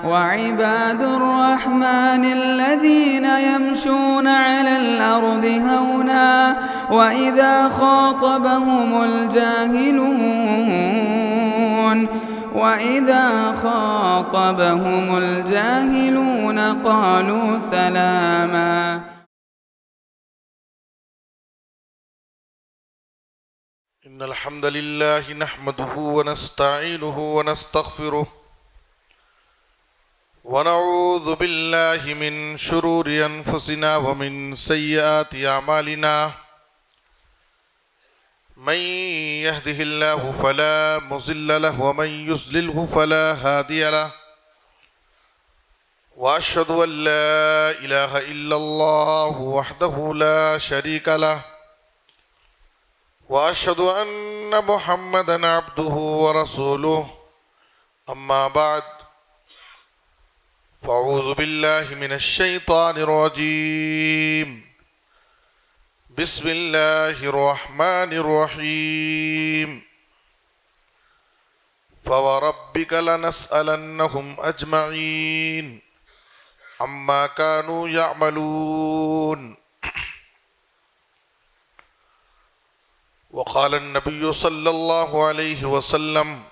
وعباد الرحمن الذين يمشون على الأرض هونا وإذا خاطبهم الجاهلون قالوا سلاما. إن الحمد لله نحمده ونستعينه ونستغفره ونعوذ بالله من شرور أنفسنا ومن سيئات أعمالنا من يهده الله فلا مضل له ومن يضلله فلا هادي له وأشهد أن لا إله إلا الله وحده لا شريك له وأشهد أن محمدًا عبده ورسوله أما بعد فأعوذ بالله من الشيطان الرجيم بسم الله الرحمن الرحيم فوربك لنسألنهم أجمعين عما كانوا يعملون. وقال النبي صلى الله عليه وسلم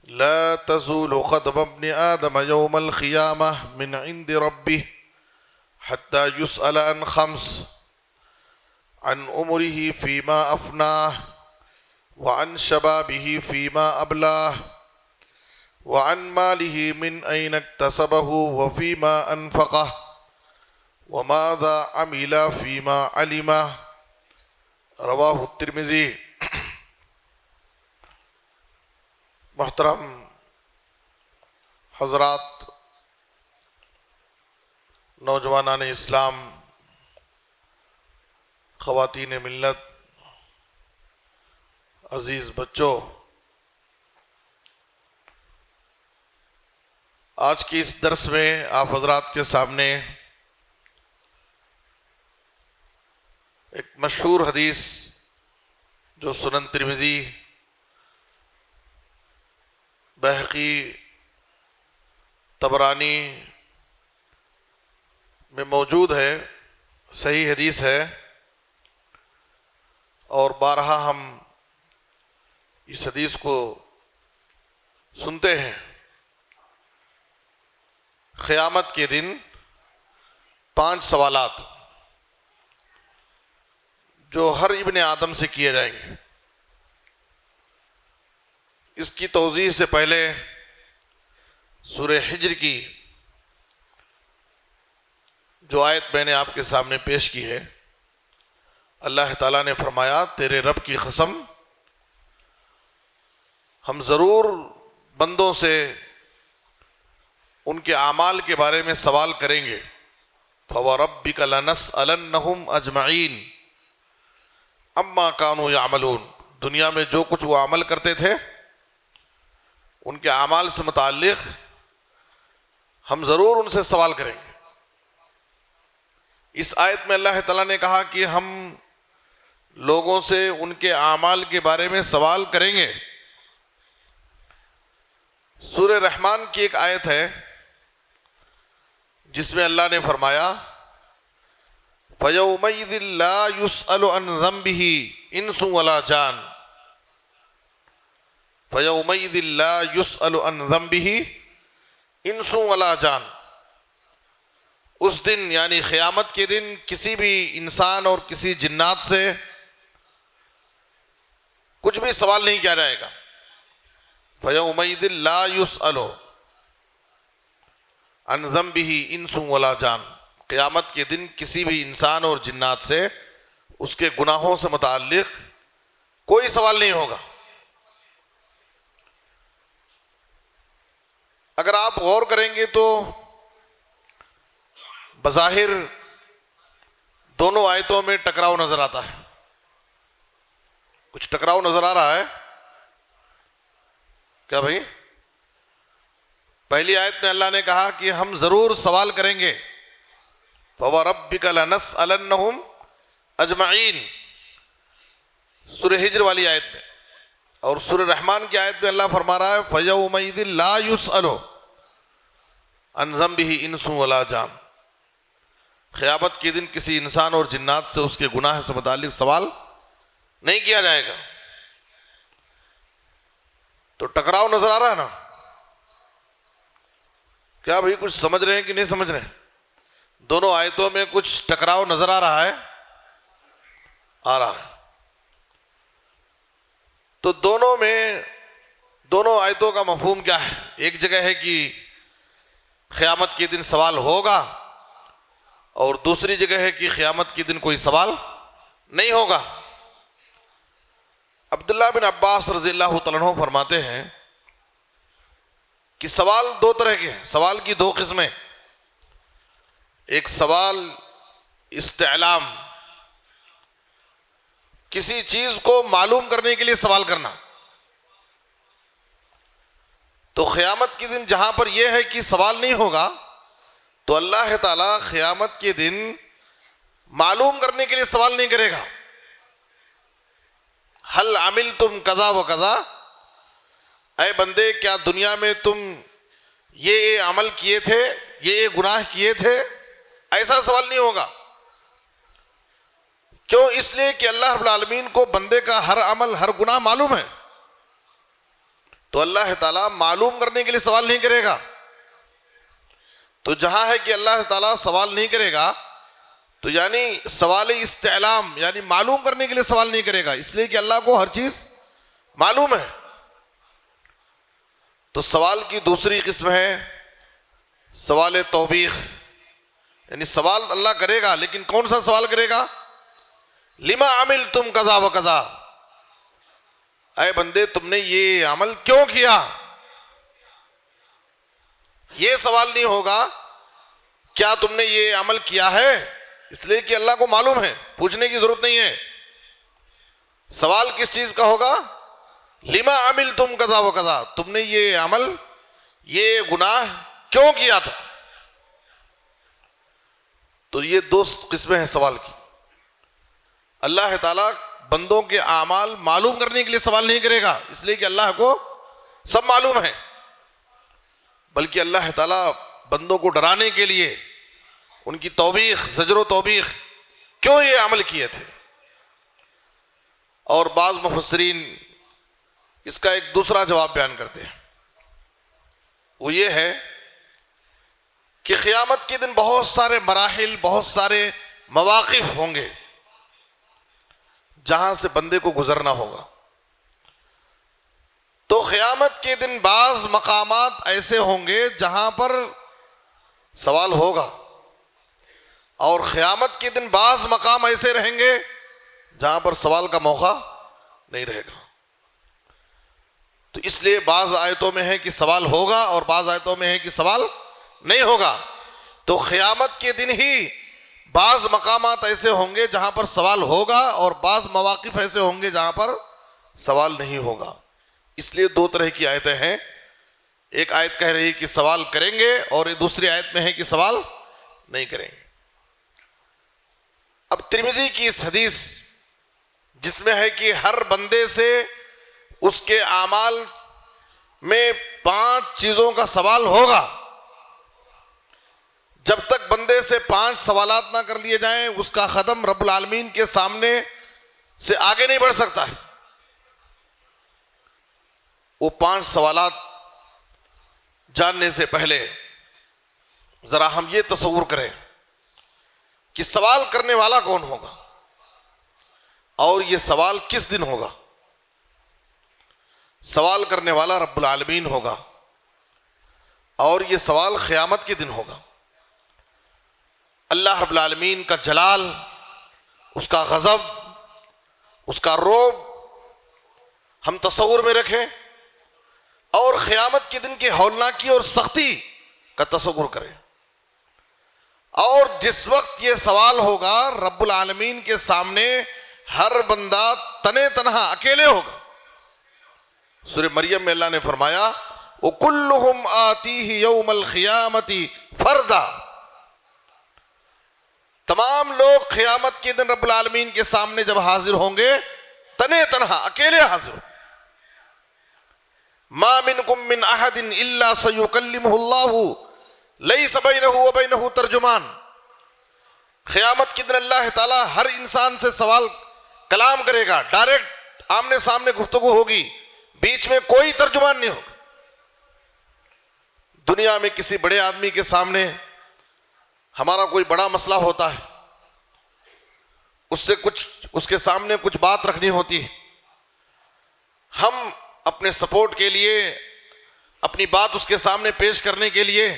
لا تزول قدم ابن آدم يوم القيامة من عند ربه حتى يسأل عن خمس: عن عمره فيما أفناه، وعن شبابه فيما أبلاه، وعن ماله من أين اكتسبه وفيما أنفقه، وماذا عمل فيما علمه. رواہ الترمذی. محترم حضرات، نوجوانان اسلام، خواتین ملت، عزیز بچوں، آج کی اس درس میں آپ حضرات کے سامنے ایک مشہور حدیث جو سنن ترمذی، بہقی، طبرانی میں موجود ہے، صحیح حدیث ہے، اور بارہا ہم اس حدیث کو سنتے ہیں. قیامت کے دن 5 سوالات جو ہر ابن آدم سے کیے جائیں گے. اس کی توضیح سے پہلے سورہ حجر کی جو آیت میں نے آپ کے سامنے پیش کی ہے، اللہ تعالیٰ نے فرمایا تیرے رب کی قسم، ہم ضرور بندوں سے ان کے اعمال کے بارے میں سوال کریں گے. فَوَرَبِّكَ لَنَسْأَلَنَّهُمْ أَجْمَعِينَ اما کانوا یعملون. دنیا میں جو کچھ وہ عمل کرتے تھے ان کے اعمال سے متعلق ہم ضرور ان سے سوال کریں گے. اس آیت میں اللہ تعالیٰ نے کہا کہ ہم لوگوں سے ان کے اعمال کے بارے میں سوال کریں گے. سورہ رحمان کی ایک آیت ہے جس میں اللہ نے فرمایا فَيَوْمَئِذٍ لَا يُسْأَلُ عَنْ ذَنبِهِ إِنسٌ وَلَا جَانٌ. فَيَوْمَئِذٍ لَا يُسْأَلُ عَنْ ذَنبِهِ إِنسٌ وَلَا جَانٌ. اس دن یعنی قیامت کے دن کسی بھی انسان اور کسی جنات سے کچھ بھی سوال نہیں کیا جائے گا. فَيَوْمَئِذٍ لَا يُسْأَلُ عَنْ ذَنبِهِ إِنسٌ وَلَا جَانٌ. قیامت کے دن کسی بھی انسان اور جنات سے اس کے گناہوں سے متعلق کوئی سوال نہیں ہوگا. اگر آپ غور کریں گے تو بظاہر دونوں آیتوں میں ٹکراؤ نظر آتا ہے. کچھ ٹکراؤ نظر آ رہا ہے کیا بھائی؟ پہلی آیت میں اللہ نے کہا کہ ہم ضرور سوال کریں گے. فَوَرَبِّكَ لَنَسْأَلَنَّهُمْ أَجْمَعِينَ سورہ ہجر والی آیت میں. اور سورہ رحمان کی آیت میں اللہ فرما رہا ہے فَيَوْمَئِذٍ لَا يُسْأَلُ عن ذنبہ انس ولا جان، قیامت کے دن کسی انسان اور جنات سے اس کے گناہ سے متعلق سوال نہیں کیا جائے گا۔ تو ٹکراؤ نظر آ رہا ہے نا؟ کیا بھائی کچھ سمجھ رہے ہیں کہ نہیں سمجھ رہے ہیں؟ دونوں آیتوں میں کچھ ٹکراؤ نظر آ رہا ہے؟ آ رہا ہے۔ تو دونوں آیتوں کا مفہوم کیا ہے؟ ایک جگہ ہے کہ قیامت کے دن سوال ہوگا، اور دوسری جگہ ہے کہ قیامت کے دن کوئی سوال نہیں ہوگا۔ عبداللہ بن عباس رضی اللہ تعالیٰ عنہ فرماتے ہیں کہ سوال دو طرح کے ہیں، سوال کی دو قسمیں۔ ایک سوال استعلام، کسی چیز کو معلوم کرنے کے لیے سوال کرنا۔ تو قیامت کے دن جہاں پر یہ ہے کہ سوال نہیں ہوگا، تو اللہ تعالیٰ قیامت کے دن معلوم کرنے کے لیے سوال نہیں کرے گا۔ حل عملتم کذا و کذا، اے بندے کیا دنیا میں تم یہ عمل کیے تھے، یہ گناہ کیے تھے؟ ایسا سوال نہیں ہوگا۔ کیوں؟ اس لیے کہ اللہ رب العالمین کو بندے کا ہر عمل، ہر گناہ معلوم ہے، تو اللہ تعالیٰ معلوم کرنے کے لیے سوال نہیں کرے گا۔ تو جہاں ہے کہ اللہ تعالیٰ سوال نہیں کرے گا، تو یعنی سوال استعلام، یعنی معلوم کرنے کے لیے سوال نہیں کرے گا، اس لیے کہ اللہ کو ہر چیز معلوم ہے۔ تو سوال کی دوسری قسم ہے سوال توبیخ، یعنی سوال اللہ کرے گا، لیکن کون سا سوال کرے گا؟ لما عملتم کذا و کذا، اے بندے تم نے یہ عمل کیوں کیا؟ یہ سوال نہیں ہوگا کیا تم نے یہ عمل کیا ہے، اس لیے کہ اللہ کو معلوم ہے، پوچھنے کی ضرورت نہیں ہے۔ سوال کس چیز کا ہوگا؟ لما عملتم کذا و کذا، تم نے یہ عمل، یہ گناہ کیوں کیا تھا؟ تو یہ دو قسمیں ہیں سوال کی۔ اللہ تعالیٰ بندوں کے اعمال معلوم کرنے کے لیے سوال نہیں کرے گا، اس لیے کہ اللہ کو سب معلوم ہے، بلکہ اللہ تعالیٰ بندوں کو ڈرانے کے لیے ان کی توبیخ، زجر و توبیخ، کیوں یہ عمل کیے تھے۔ اور بعض مفسرین اس کا ایک دوسرا جواب بیان کرتے ہیں، وہ یہ ہے کہ قیامت کے دن بہت سارے مراحل، بہت سارے مواقف ہوں گے جہاں سے بندے کو گزرنا ہوگا۔ تو قیامت کے دن بعض مقامات ایسے ہوں گے جہاں پر سوال ہوگا، اور قیامت کے دن بعض مقام ایسے رہیں گے جہاں پر سوال کا موقع نہیں رہے گا۔ تو اس لیے بعض آیتوں میں ہے کہ سوال ہوگا، اور بعض آیتوں میں ہے کہ سوال نہیں ہوگا۔ تو قیامت کے دن ہی بعض مقامات ایسے ہوں گے جہاں پر سوال ہوگا، اور بعض مواقف ایسے ہوں گے جہاں پر سوال نہیں ہوگا۔ اس لیے دو طرح کی آیتیں ہیں، ایک آیت کہہ رہی ہے کہ سوال کریں گے، اور دوسری آیت میں ہے کہ سوال نہیں کریں گے۔ اب ترمذی کی اس حدیث جس میں ہے کہ ہر بندے سے اس کے اعمال میں 5 چیزوں کا سوال ہوگا، جب تک بندے سے 5 سوالات نہ کر لیے جائیں اس کا قدم رب العالمین کے سامنے سے آگے نہیں بڑھ سکتا ہے۔ وہ 5 سوالات جاننے سے پہلے ذرا ہم یہ تصور کریں کہ سوال کرنے والا کون ہوگا، اور یہ سوال کس دن ہوگا۔ سوال کرنے والا رب العالمین ہوگا، اور یہ سوال قیامت کے دن ہوگا۔ اللہ رب العالمین کا جلال، اس کا غضب، اس کا رعب ہم تصور میں رکھیں، اور قیامت کے دن کی ہولناکی اور سختی کا تصور کریں۔ اور جس وقت یہ سوال ہوگا رب العالمین کے سامنے ہر بندہ تنے تنہا اکیلے ہوگا۔ سورہ مریم میں اللہ نے فرمایا وَكُلُّهُمْ آتِيهِ يَوْمَ الْقِيَامَةِ فَرْدًا، تمام لوگ قیامت کے دن رب العالمین کے سامنے جب حاضر ہوں گے تنے تنہا اکیلے حاضر۔ مَا مِنْكُمْ مِنْ أَحَدٍ إِلَّا سَيُكَلِّمُهُ اللَّهُ لیس بینہ و بینہ ترجمان. قیامت کے دن اللہ تعالیٰ ہر انسان سے سوال کلام کرے گا، ڈائریکٹ آمنے سامنے گفتگو ہوگی، بیچ میں کوئی ترجمان نہیں ہوگا. دنیا میں کسی بڑے آدمی کے سامنے ہمارا کوئی بڑا مسئلہ ہوتا ہے، اس کے سامنے کچھ بات رکھنی ہوتی ہے، ہم اپنے سپورٹ کے لیے، اپنی بات اس کے سامنے پیش کرنے کے لیے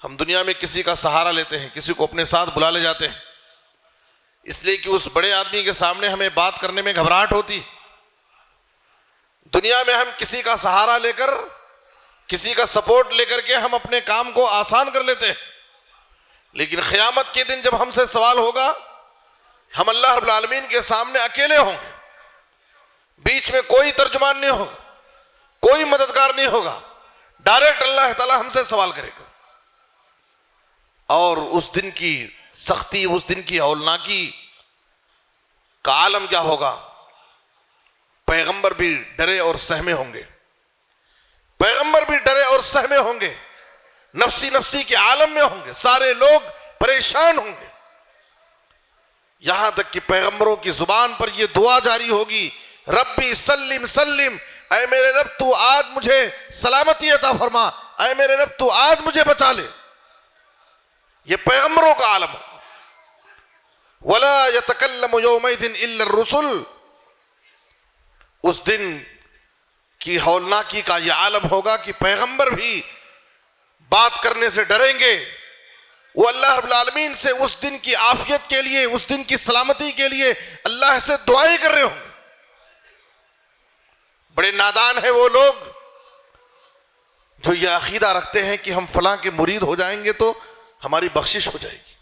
ہم دنیا میں کسی کا سہارا لیتے ہیں، کسی کو اپنے ساتھ بلا لے جاتے ہیں، اس لیے کہ اس بڑے آدمی کے سامنے ہمیں بات کرنے میں گھبراہٹ ہوتی. دنیا میں ہم کسی کا سہارا لے کر، کسی کا سپورٹ لے کر کے ہم اپنے کام کو آسان کر لیتے ہیں، لیکن قیامت کے دن جب ہم سے سوال ہوگا، ہم اللہ رب العالمین کے سامنے اکیلے ہوں گے، بیچ میں کوئی ترجمان نہیں ہوگا، کوئی مددگار نہیں ہوگا، ڈائریکٹ اللہ تعالیٰ ہم سے سوال کرے گا. اور اس دن کی سختی، اس دن کی ہولناکی کا عالم کیا ہوگا. پیغمبر بھی ڈرے اور سہمے ہوں گے، پیغمبر بھی ڈرے اور سہمے ہوں گے، نفسی نفسی کے عالم میں ہوں گے، سارے لوگ پریشان ہوں گے. یہاں تک کہ پیغمبروں کی زبان پر یہ دعا جاری ہوگی، ربی سلم سلم، اے میرے رب تو آج مجھے سلامتی عطا فرما، اے میرے رب تو آج مجھے بچا لے. یہ پیغمبروں کا عالم ہے. وَلَا يَتَكَلَّمُ يَوْمَئِذٍ إِلَّا الرُّسُلُ. اس دن کی ہولناکی کا یہ عالم ہوگا کہ پیغمبر بھی بات کرنے سے ڈریں گے. وہ اللہ رب العالمین سے اس دن کی عافیت کے لیے، اس دن کی سلامتی کے لیے اللہ سے دعائیں کر رہے ہوں گے. بڑے نادان ہیں وہ لوگ جو یہ عقیدہ رکھتے ہیں کہ ہم فلاں کے مرید ہو جائیں گے تو ہماری بخشش ہو جائے گی،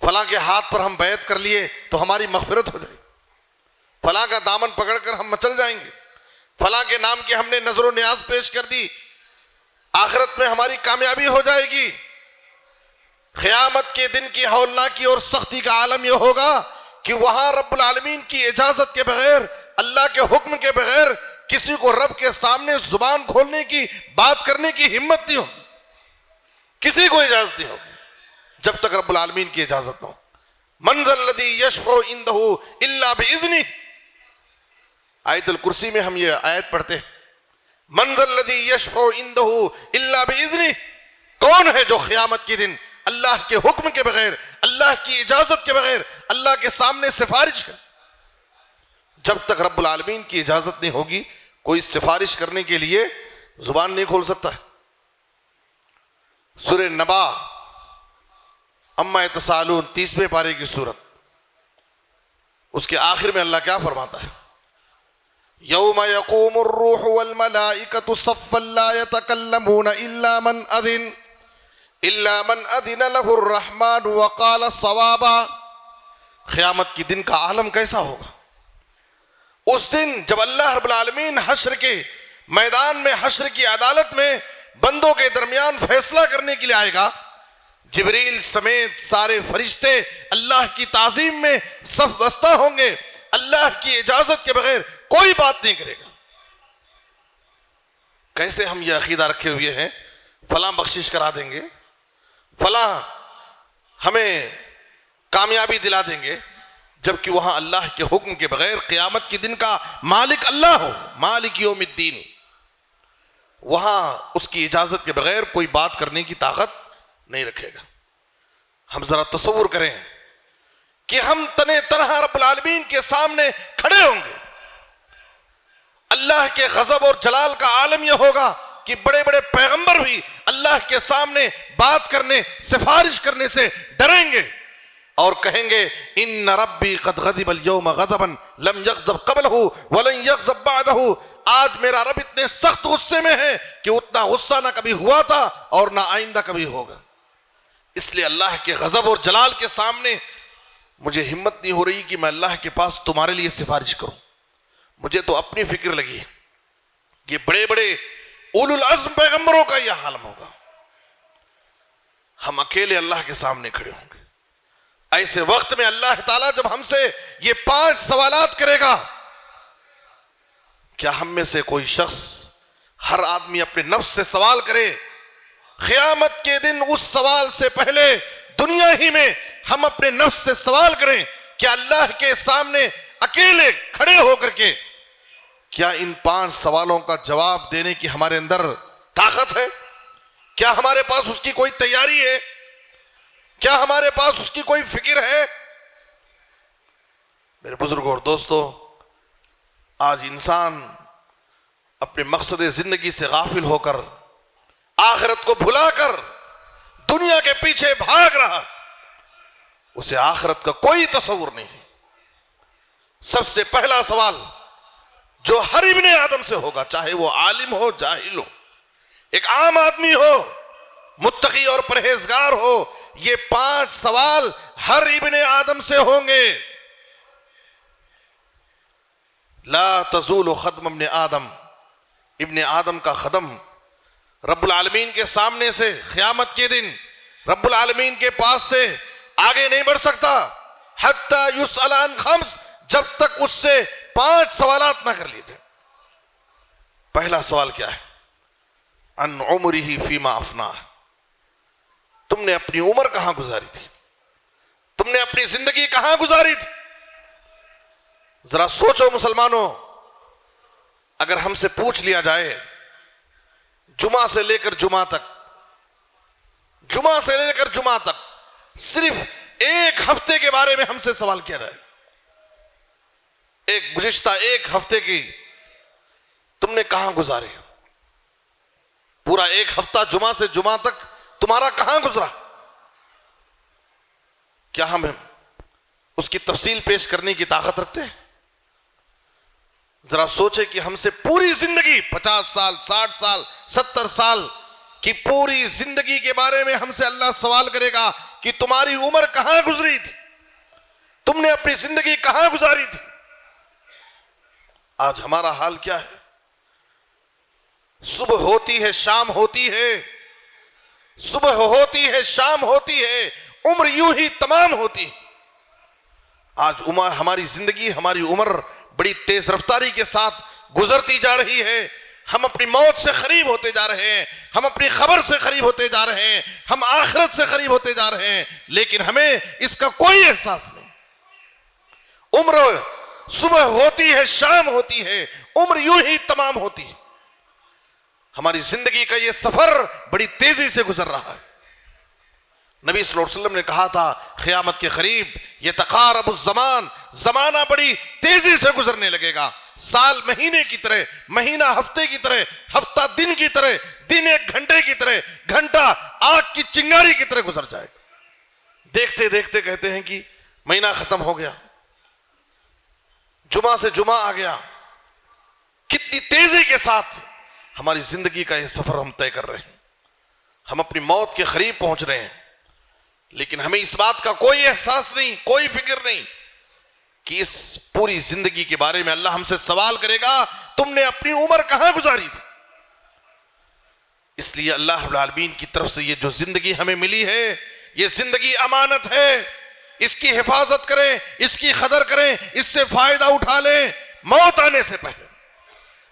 فلاں کے ہاتھ پر ہم بیعت کر لیے تو ہماری مغفرت ہو جائے گی، فلاں کا دامن پکڑ کر ہم مچل جائیں گے، فلاں کے نام کے ہم نے نظر و نیاز پیش کر دی، آخرت میں ہماری کامیابی ہو جائے گی. قیامت کے دن کی ہولناکی اور سختی کا عالم یہ ہوگا کہ وہاں رب العالمین کی اجازت کے بغیر، اللہ کے حکم کے بغیر کسی کو رب کے سامنے زبان کھولنے کی، بات کرنے کی ہمت نہیں ہوگی، کسی کو اجازت نہیں ہوگی جب تک رب العالمین کی اجازت نہ ہو. من ذا الذی یشفع عنده الا باذنہ. آیت الکرسی میں ہم یہ آیت پڑھتے ہیں، من ذا الذی یشفع عنده الا باذنہ. کون ہے جو قیامت کے دن اللہ کے حکم کے بغیر، اللہ کی اجازت کے بغیر اللہ کے سامنے سفارش کرے. جب تک رب العالمین کی اجازت نہیں ہوگی کوئی سفارش کرنے کے لیے زبان نہیں کھول سکتا ہے. سورہ نبا اما یتساءلون 30ویں پارے کی سورت، اس کے آخر میں اللہ کیا فرماتا ہے، یوم یقوم الروح والملائکۃ صفا لا یتکلمون الا من اذن له الرحمن وقال صوابا. قیامت کی دن کا عالم کیسا ہوگا. اس دن جب اللہ رب العالمین حشر کے میدان میں، حشر کی عدالت میں بندوں کے درمیان فیصلہ کرنے کے لیے آئے گا، جبریل سمیت سارے فرشتے اللہ کی تعظیم میں صف بستہ ہوں گے، اللہ کی اجازت کے بغیر کوئی بات نہیں کرے گا. کیسے ہم یہ عقیدہ رکھے ہوئے ہیں فلاں بخشش کرا دیں گے، فلاں ہمیں کامیابی دلا دیں گے، جبکہ وہاں اللہ کے حکم کے بغیر قیامت کے دن کا مالک اللہ ہو، مالک یوم الدین، وہاں اس کی اجازت کے بغیر کوئی بات کرنے کی طاقت نہیں رکھے گا. ہم ذرا تصور کریں کہ ہم تنے تنہا رب العالمین کے سامنے کھڑے ہوں گے. اللہ کے غضب اور جلال کا عالم یہ ہوگا کہ بڑے بڑے پیغمبر بھی اللہ کے سامنے بات کرنے، سفارش کرنے سے ڈریں گے اور کہیں گے ان ربی قد غضب اليوم غضبا لم یغضب قبلہ ولن یغضب بعدہ. آج میرا رب اتنے سخت غصے میں ہے کہ اتنا غصہ نہ کبھی ہوا تھا اور نہ آئندہ کبھی ہوگا. اس لیے اللہ کے غضب اور جلال کے سامنے مجھے ہمت نہیں ہو رہی کہ میں اللہ کے پاس تمہارے لیے سفارش کروں. مجھے تو اپنی فکر لگی ہے. یہ بڑے بڑے اولو العزم پیغمبروں کا یہ حال ہوگا. ہم اکیلے اللہ کے سامنے کھڑے ہوں گے. ایسے وقت میں اللہ تعالیٰ جب ہم سے یہ 5 سوالات کرے گا، کیا ہم میں سے کوئی شخص، ہر آدمی اپنے نفس سے سوال کرے قیامت کے دن اس سوال سے پہلے دنیا ہی میں ہم اپنے نفس سے سوال کریں کہ اللہ کے سامنے اکیلے کھڑے ہو کر کے کیا ان 5 سوالوں کا جواب دینے کی ہمارے اندر طاقت ہے؟ کیا ہمارے پاس اس کی کوئی تیاری ہے؟ کیا ہمارے پاس اس کی کوئی فکر ہے؟ میرے بزرگوں اور دوستو، آج انسان اپنے مقصد زندگی سے غافل ہو کر، آخرت کو بھلا کر دنیا کے پیچھے بھاگ رہا، اسے آخرت کا کوئی تصور نہیں۔ سب سے پہلا سوال جو ہر ابن آدم سے ہوگا، چاہے وہ عالم ہو جاہل ہو، ایک عام آدمی ہو متقی اور پرہیزگار ہو، یہ 5 سوال ہر ابن آدم سے ہوں گے۔ لا تزول قدم ابن آدم، ابن آدم کا قدم رب العالمین کے سامنے سے قیامت کے دن رب العالمین کے پاس سے آگے نہیں بڑھ سکتا حتی یسأل عن 5، جب تک اس سے 5 سوالات نہ کر لیے جائیں۔ پہلا سوال کیا ہے؟ عن عمرہ فیما افناہ، تم نے اپنی عمر کہاں گزاری تھی؟ تم نے اپنی زندگی کہاں گزاری تھی؟ ذرا سوچو مسلمانوں، اگر ہم سے پوچھ لیا جائے جمعہ سے لے کر جمعہ تک، جمعہ سے لے کر جمعہ تک صرف ایک ہفتے کے بارے میں ہم سے سوال کیا جائے، ایک گزشتہ ایک ہفتے کی تم نے کہاں گزارے؟ پورا ایک ہفتہ جمعہ سے جمعہ تک تمہارا کہاں گزرا؟ کیا ہم اس کی تفصیل پیش کرنے کی طاقت رکھتے ہیں؟ ذرا سوچے کہ ہم سے پوری زندگی 50 سال 60 سال 70 سال کی پوری زندگی کے بارے میں ہم سے اللہ سوال کرے گا کہ تمہاری عمر کہاں گزری تھی، تم نے اپنی زندگی کہاں گزاری تھی؟ آج ہمارا حال کیا ہے؟ صبح ہوتی ہے شام ہوتی ہے، صبح ہوتی ہے شام ہوتی ہے، عمر یوں ہی تمام ہوتی ہے۔ آج ہماری زندگی، ہماری عمر بڑی تیز رفتاری کے ساتھ گزرتی جا رہی ہے، ہم اپنی موت سے قریب ہوتے جا رہے ہیں، ہم اپنی خبر سے قریب ہوتے جا رہے ہیں، ہم آخرت سے قریب ہوتے جا رہے ہیں، لیکن ہمیں اس کا کوئی احساس نہیں۔ عمر صبح ہوتی ہے شام ہوتی ہے، عمر یوں ہی تمام ہوتی ہے۔ ہماری زندگی کا یہ سفر بڑی تیزی سے گزر رہا ہے۔ نبی صلی اللہ علیہ وسلم نے کہا تھا قیامت کے قریب یتقارب الزمان، زمانہ بڑی تیزی سے گزرنے لگے گا، سال مہینے کی طرح، مہینہ ہفتے کی طرح، ہفتہ دن کی طرح، دن ایک گھنٹے کی طرح، گھنٹہ آگ کی چنگاری کی طرح گزر جائے گا۔ دیکھتے دیکھتے کہتے ہیں کہ مہینہ ختم ہو گیا، جمعہ سے جمعہ آ گیا، کتنی تیزی کے ساتھ ہماری زندگی کا یہ سفر ہم طے کر رہے ہیں، ہم اپنی موت کے قریب پہنچ رہے ہیں، لیکن ہمیں اس بات کا کوئی احساس نہیں، کوئی فکر نہیں کہ اس پوری زندگی کے بارے میں اللہ ہم سے سوال کرے گا تم نے اپنی عمر کہاں گزاری تھی۔ اس لیے اللہ رب العالمین کی طرف سے یہ جو زندگی ہمیں ملی ہے، یہ زندگی امانت ہے، اس کی حفاظت کریں، اس کی قدر کریں، اس سے فائدہ اٹھا لیں موت آنے سے پہلے۔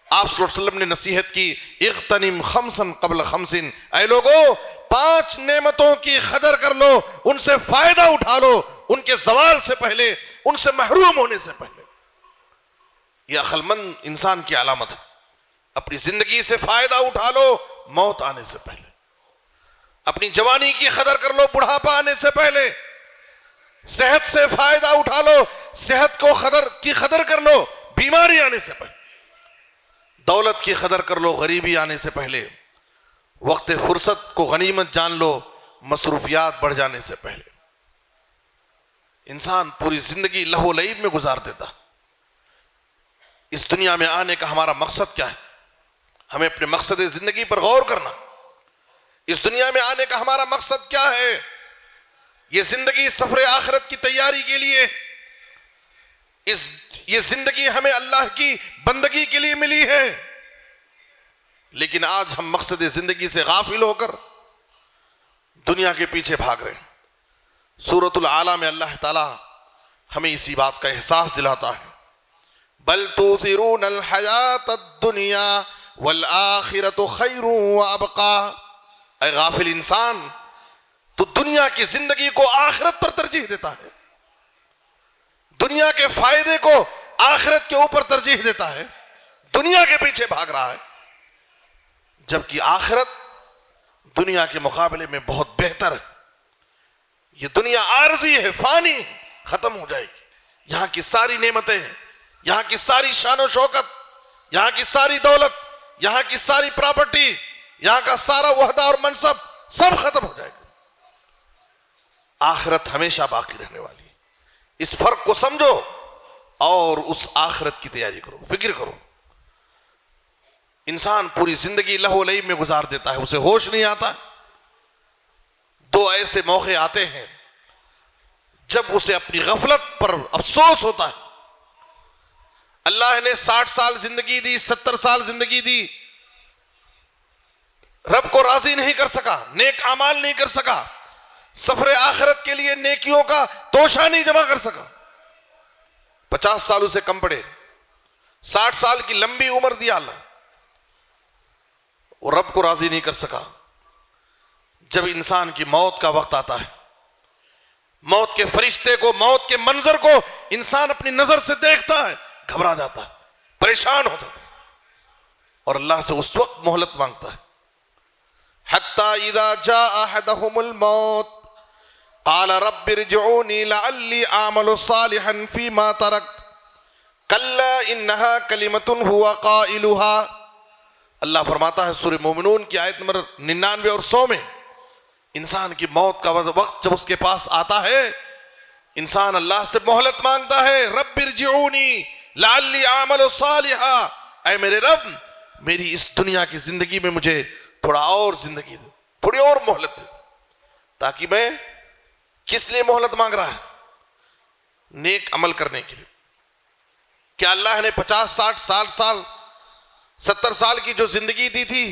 آپ صلی اللہ علیہ وسلم نے نصیحت کی، اغتنم خمسا قبل خمس، اے لوگو 5 نعمتوں کی قدر کر لو، ان سے فائدہ اٹھا لو، ان کے زوال سے پہلے، ان سے محروم ہونے سے پہلے۔ یہ عقل مند انسان کی علامت ہے، اپنی زندگی سے فائدہ اٹھا لو موت آنے سے پہلے، اپنی جوانی کی قدر کر لو بڑھاپا آنے سے پہلے، صحت سے فائدہ اٹھا لو، صحت کی قدر کر لو بیماری آنے سے پہلے، دولت کی قدر کر لو غریبی آنے سے پہلے، وقت فرصت کو غنیمت جان لو مصروفیات بڑھ جانے سے پہلے۔ انسان پوری زندگی لہو لعب میں گزار دیتا۔ اس دنیا میں آنے کا ہمارا مقصد کیا ہے؟ ہمیں اپنے مقصد زندگی پر غور کرنا۔ اس دنیا میں آنے کا ہمارا مقصد کیا ہے؟ یہ زندگی سفر آخرت کی تیاری کے لیے، یہ زندگی ہمیں اللہ کی بندگی کے لیے ملی ہے، لیکن آج ہم مقصد زندگی سے غافل ہو کر دنیا کے پیچھے بھاگ رہے ہیں۔ سورۃ الاعلیٰ میں اللہ تعالیٰ ہمیں اسی بات کا احساس دلاتا ہے، بل تؤثرون الحیاۃ الدنیا والآخرۃ خیر وابقی، اے غافل انسان، تو دنیا کی زندگی کو آخرت پر ترجیح دیتا ہے، دنیا کے فائدے کو آخرت کے اوپر ترجیح دیتا ہے، دنیا کے پیچھے بھاگ رہا ہے، جبکہ آخرت دنیا کے مقابلے میں بہت بہتر ہے۔ یہ دنیا عارضی ہے، فانی، ختم ہو جائے گی۔ یہاں کی ساری نعمتیں، یہاں کی ساری شان و شوکت، یہاں کی ساری دولت، یہاں کی ساری پراپرٹی، یہاں کا سارا وحدہ اور منصب سب ختم ہو جائے گا۔ آخرت ہمیشہ باقی رہنے والی ہے۔ اس فرق کو سمجھو اور اس آخرت کی تیاری کرو، فکر کرو۔ انسان پوری زندگی لہو لعب میں گزار دیتا ہے، اسے ہوش نہیں آتا۔ دو ایسے موقع آتے ہیں جب اسے اپنی غفلت پر افسوس ہوتا ہے۔ اللہ نے 60 سال زندگی دی، 70 سال زندگی دی، رب کو راضی نہیں کر سکا، نیک اعمال نہیں کر سکا، سفر آخرت کے لیے نیکیوں کا توشہ نہیں جمع کر سکا۔ 50 سال اسے کم پڑے، 60 سال کی لمبی عمر دیا اللہ، اور رب کو راضی نہیں کر سکا۔ جب انسان کی موت کا وقت آتا ہے، موت کے فرشتے کو، موت کے منظر کو انسان اپنی نظر سے دیکھتا ہے، گھبرا جاتا ہے، پریشان ہوتا ہے، اور اللہ سے اس وقت مہلت مانگتا ہے۔ حتی اذا جاء احدهم الموت قال رب ارجعوني لعلی اعمل صالحا فيما تركت كلا انها كلمة هو قائلها۔ اللہ فرماتا ہے سورہ مومنون کی آیت نمبر 99 اور 100 میں، انسان کی موت کا وقت جب اس کے پاس آتا ہے، انسان اللہ سے مہلت مانگتا ہے، رب ارجعونی لعلی اعمل صالحا، اے میرے رب میری اس دنیا کی زندگی میں مجھے تھوڑا اور زندگی دے، تھوڑی اور مہلت دے، تاکہ میں کس لیے مہلت مانگ رہا ہے؟ نیک عمل کرنے کے لیے۔ کیا اللہ نے 50 60 70 سال کی جو زندگی دی تھی